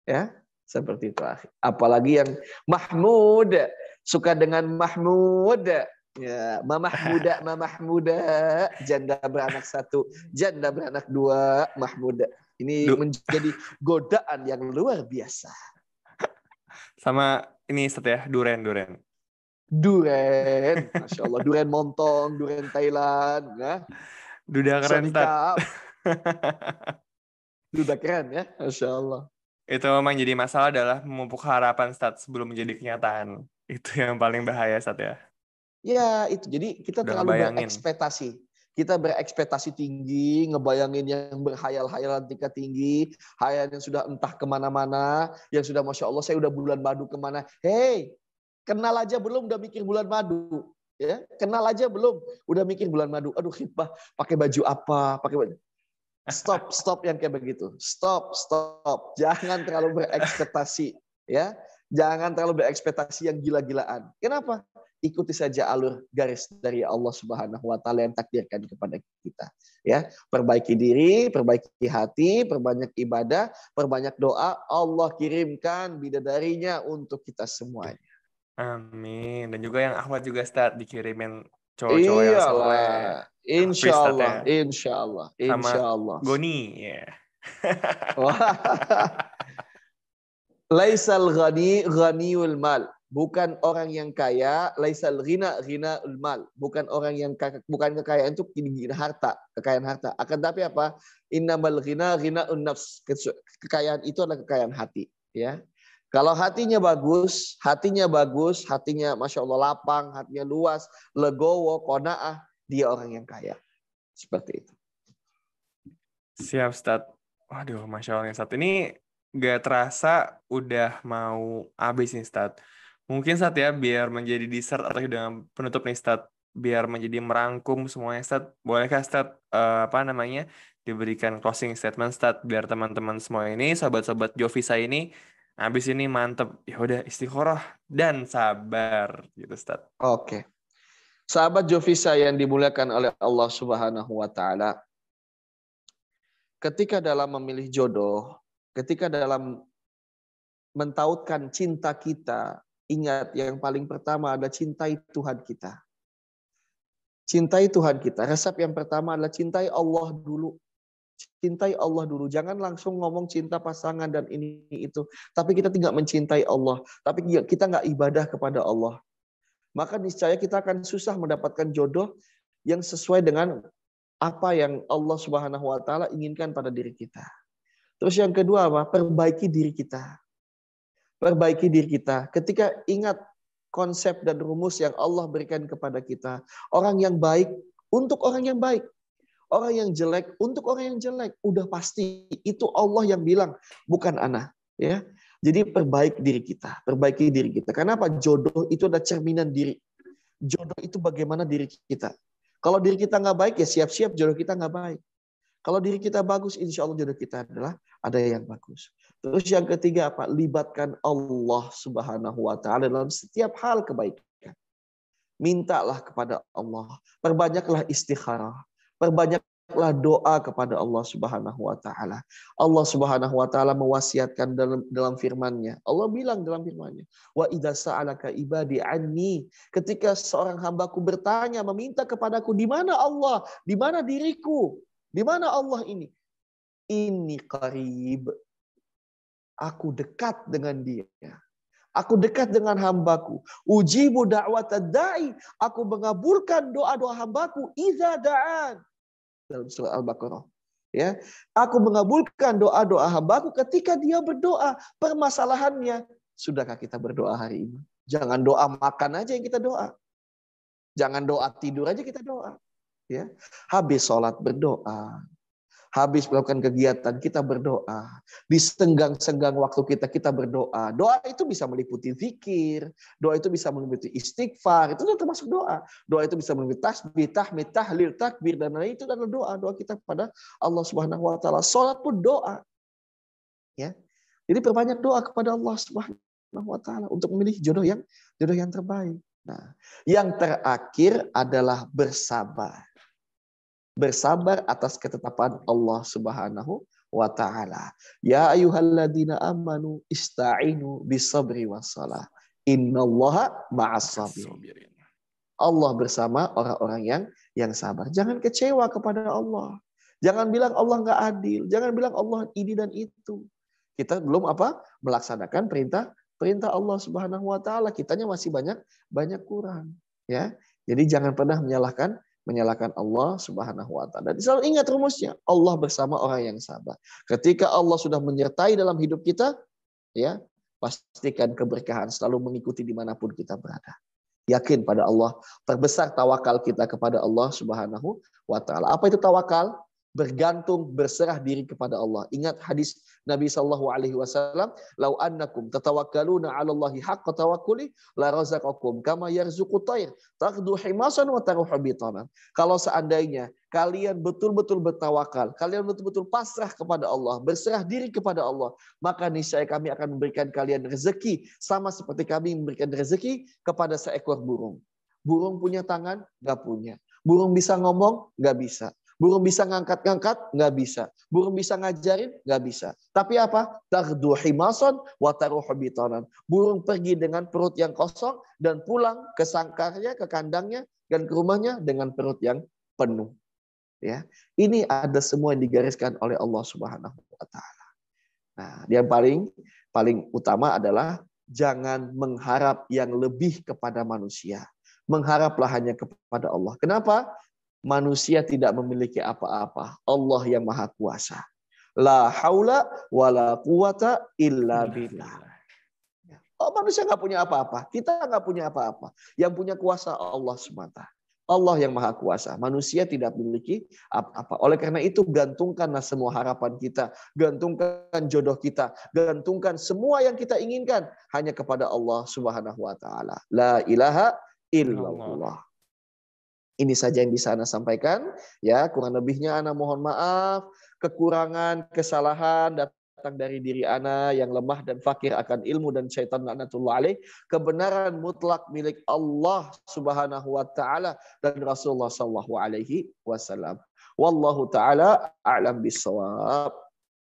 Ya, seperti itu. Apalagi yang Mahmud, suka dengan Mahmud. Ya, Mahmuda, janda beranak 1, janda beranak 2, Mahmuda. Ini menjadi godaan yang luar biasa. Sama ini setelah duren. Duren, Masya Allah. Duren montong, duren Thailand. Ya. Duda keren, Tat. Duda keren ya, Masya Allah. Itu memang jadi masalah adalah memupuk harapan Stat sebelum menjadi kenyataan. Itu yang paling bahaya Stat ya. Ya itu, jadi kita Udah terlalu ngebayangin. berekspektasi. Kita berekspektasi tinggi, ngebayangin yang berhayal-hayalan tingkat tinggi, hayal yang sudah entah kemana-mana, yang sudah Masya Allah saya udah bulan madu kemana. Hei, kenal aja belum udah mikir bulan madu. Ya, kenal aja belum, udah mikir bulan madu, aduh khitbah pakai baju apa, pakai baju. Stop yang kayak begitu. Stop. Jangan terlalu berekspektasi, ya. Jangan terlalu berekspektasi yang gila-gilaan. Kenapa? Ikuti saja alur garis dari Allah Subhanahu wa taala yang takdirkan kepada kita, ya. Perbaiki diri, perbaiki hati, perbanyak ibadah, perbanyak doa, Allah kirimkan bidadarinya untuk kita semuanya. Amin. Dan juga yang Ahmad juga Ustaz dikirimin cowok-cowok yang soleh. Iyalah, Hafiz Ustaz ya. insya Sama Allah. Goni ya. Laisal ghaniul mal. Bukan orang yang kaya, laisal ghinaul mal. Bukan orang yang bukan kekayaan itu harta, kekayaan harta. Akan tapi apa? Innamal ghinaun nafs. Kekayaan itu adalah kekayaan hati, ya. Kalau hatinya bagus, hatinya Masya Allah lapang, hatinya luas, legowo, qanaah, dia orang yang kaya. Seperti itu. Siap Ustaz. Waduh, Masya Allah Ustaz. Ini gak terasa udah mau habis nih Ustaz. Mungkin Ustaz ya, biar menjadi dessert atau hidangan penutup nih Ustaz. Biar menjadi merangkum semuanya Ustaz. Bolehkah Ustaz, diberikan closing statement Ustaz. Biar teman-teman semua ini, sobat-sobat Jovisa ini, habis ini mantep. Ya udah istiqoroh dan sabar gitu Ustaz. Oke. Sahabat Jovisa yang dimuliakan oleh Allah Subhanahu wa taala. Ketika dalam memilih jodoh, ketika dalam mentautkan cinta kita, ingat yang paling pertama adalah cintai Tuhan kita. Cintai Tuhan kita. Resep yang pertama adalah cintai Allah dulu. Cintai Allah dulu. Jangan langsung ngomong cinta pasangan dan ini itu. Tapi kita tidak mencintai Allah. Tapi kita nggak ibadah kepada Allah. Maka niscaya kita akan susah mendapatkan jodoh yang sesuai dengan apa yang Allah Subhanahu wa taala inginkan pada diri kita. Terus yang kedua apa? Perbaiki diri kita. Perbaiki diri kita. Ketika ingat konsep dan rumus yang Allah berikan kepada kita. Orang yang baik untuk orang yang baik. Orang yang jelek untuk orang yang jelek. Udah pasti. Itu Allah yang bilang. Bukan ana. Ya. Jadi perbaiki diri kita. Perbaiki diri kita. Kenapa? Jodoh itu adalah cerminan diri. Jodoh itu bagaimana diri kita. Kalau diri kita nggak baik, ya siap-siap jodoh kita nggak baik. Kalau diri kita bagus, insya Allah jodoh kita adalah ada yang bagus. Terus yang ketiga apa? Libatkan Allah Subhanahu wa taala dalam setiap hal kebaikan. Mintalah kepada Allah. Perbanyaklah istikharah. Perbanyaklah doa kepada Allah Subhanahu wa taala. Allah Subhanahu wa taala mewasiatkan dalam firman-Nya. Allah bilang dalam firman-Nya, "Wa idza sa'alaka ibadi anni." Ketika seorang hambaku bertanya, meminta kepadaku, di mana Allah? Di mana diriku? Di mana Allah ini? Ini qarib. Aku dekat dengan dia. Aku dekat dengan hambaku. Ujibu da'watad da'i. Aku mengabulkan doa-doa hambaku. Iza da'an. Dalam surah Al-Baqarah. Ya, aku mengabulkan doa-doa hambaku ketika dia berdoa. Permasalahannya, sudahkah kita berdoa hari ini? Jangan doa makan aja yang kita doa. Jangan doa tidur aja kita doa. Ya, habis sholat berdoa, habis melakukan kegiatan kita berdoa, di senggang-senggang waktu kita berdoa. Doa itu bisa meliputi zikir, doa itu bisa meliputi istighfar, itu termasuk doa. Doa itu bisa meliputi tasbih, tahmid, tahlil, takbir, dan lain itu adalah doa. Doa kita kepada Allah Subhanahu wa taala. Salat pun doa. Ya. Jadi perbanyak doa kepada Allah Subhanahu wa taala untuk memilih jodoh yang terbaik. Nah, yang terakhir adalah bersabar. Bersabar atas ketetapan Allah Subhanahu wa taala. Ya ayyuhalladzina amanu ista'inu bisabri wassalah. Innallaha ma'as sabirin. Allah bersama orang-orang yang sabar. Jangan kecewa kepada Allah. Jangan bilang Allah nggak adil. Jangan bilang Allah ini dan itu. Kita belum melaksanakan perintah Allah Subhanahu wa taala. Kitanya masih banyak kurang, ya. Jadi jangan pernah menyalahkan Allah Subhanahu wa taala. Dan selalu ingat rumusnya, Allah bersama orang yang sabar. Ketika Allah sudah menyertai dalam hidup kita, ya, pastikan keberkahan selalu mengikuti dimanapun kita berada. Yakin pada Allah, perbesar tawakal kita kepada Allah Subhanahu wa taala. Apa itu tawakal? bergantung, berserah diri kepada Allah. Ingat hadis Nabi sallallahu alaihi wasallam, "Lau annakum tatawakkaluna 'ala Allahi haqqa tawakkuli la razaqakum kama yarzuqut tayr taghdu himasan wa taruhu bitanan." Kalau seandainya kalian betul-betul bertawakal, kalian betul-betul pasrah kepada Allah, berserah diri kepada Allah, maka niscaya kami akan memberikan kalian rezeki sama seperti kami memberikan rezeki kepada seekor burung. Burung punya tangan? Nggak punya. Burung bisa ngomong? Nggak bisa. Burung bisa ngangkat-ngangkat? Nggak bisa. Burung bisa ngajarin? Nggak bisa. Tapi apa? Taghdu himasan wa taruhu bitanan. Burung pergi dengan perut yang kosong dan pulang ke sangkarnya, ke kandangnya, dan ke rumahnya dengan perut yang penuh. Ya, ini ada semua yang digariskan oleh Allah Subhanahu wa taala. Nah, yang paling utama adalah jangan mengharap yang lebih kepada manusia. Mengharaplah hanya kepada Allah. Kenapa? Manusia tidak memiliki apa-apa. Allah yang Maha Kuasa. La haula wala quwata illa billah. Oh, manusia nggak punya apa-apa. Kita nggak punya apa-apa. Yang punya kuasa Allah semata. Allah yang Maha Kuasa. Manusia tidak memiliki apa-apa. Oleh karena itu, gantungkanlah semua harapan kita. Gantungkan jodoh kita. Gantungkan semua yang kita inginkan hanya kepada Allah Subhanahu wa taala. La ilaha illallah. Ini saja yang bisa Ana sampaikan. Ya, kurang lebihnya Ana mohon maaf. Kekurangan, kesalahan datang dari diri Ana yang lemah dan fakir akan ilmu dan syaitan laknatullah alaih. Kebenaran mutlak milik Allah Subhanahu wa taala dan Rasulullah sallallahu alaihi wasallam. Wallahu taala a'lam bissawab.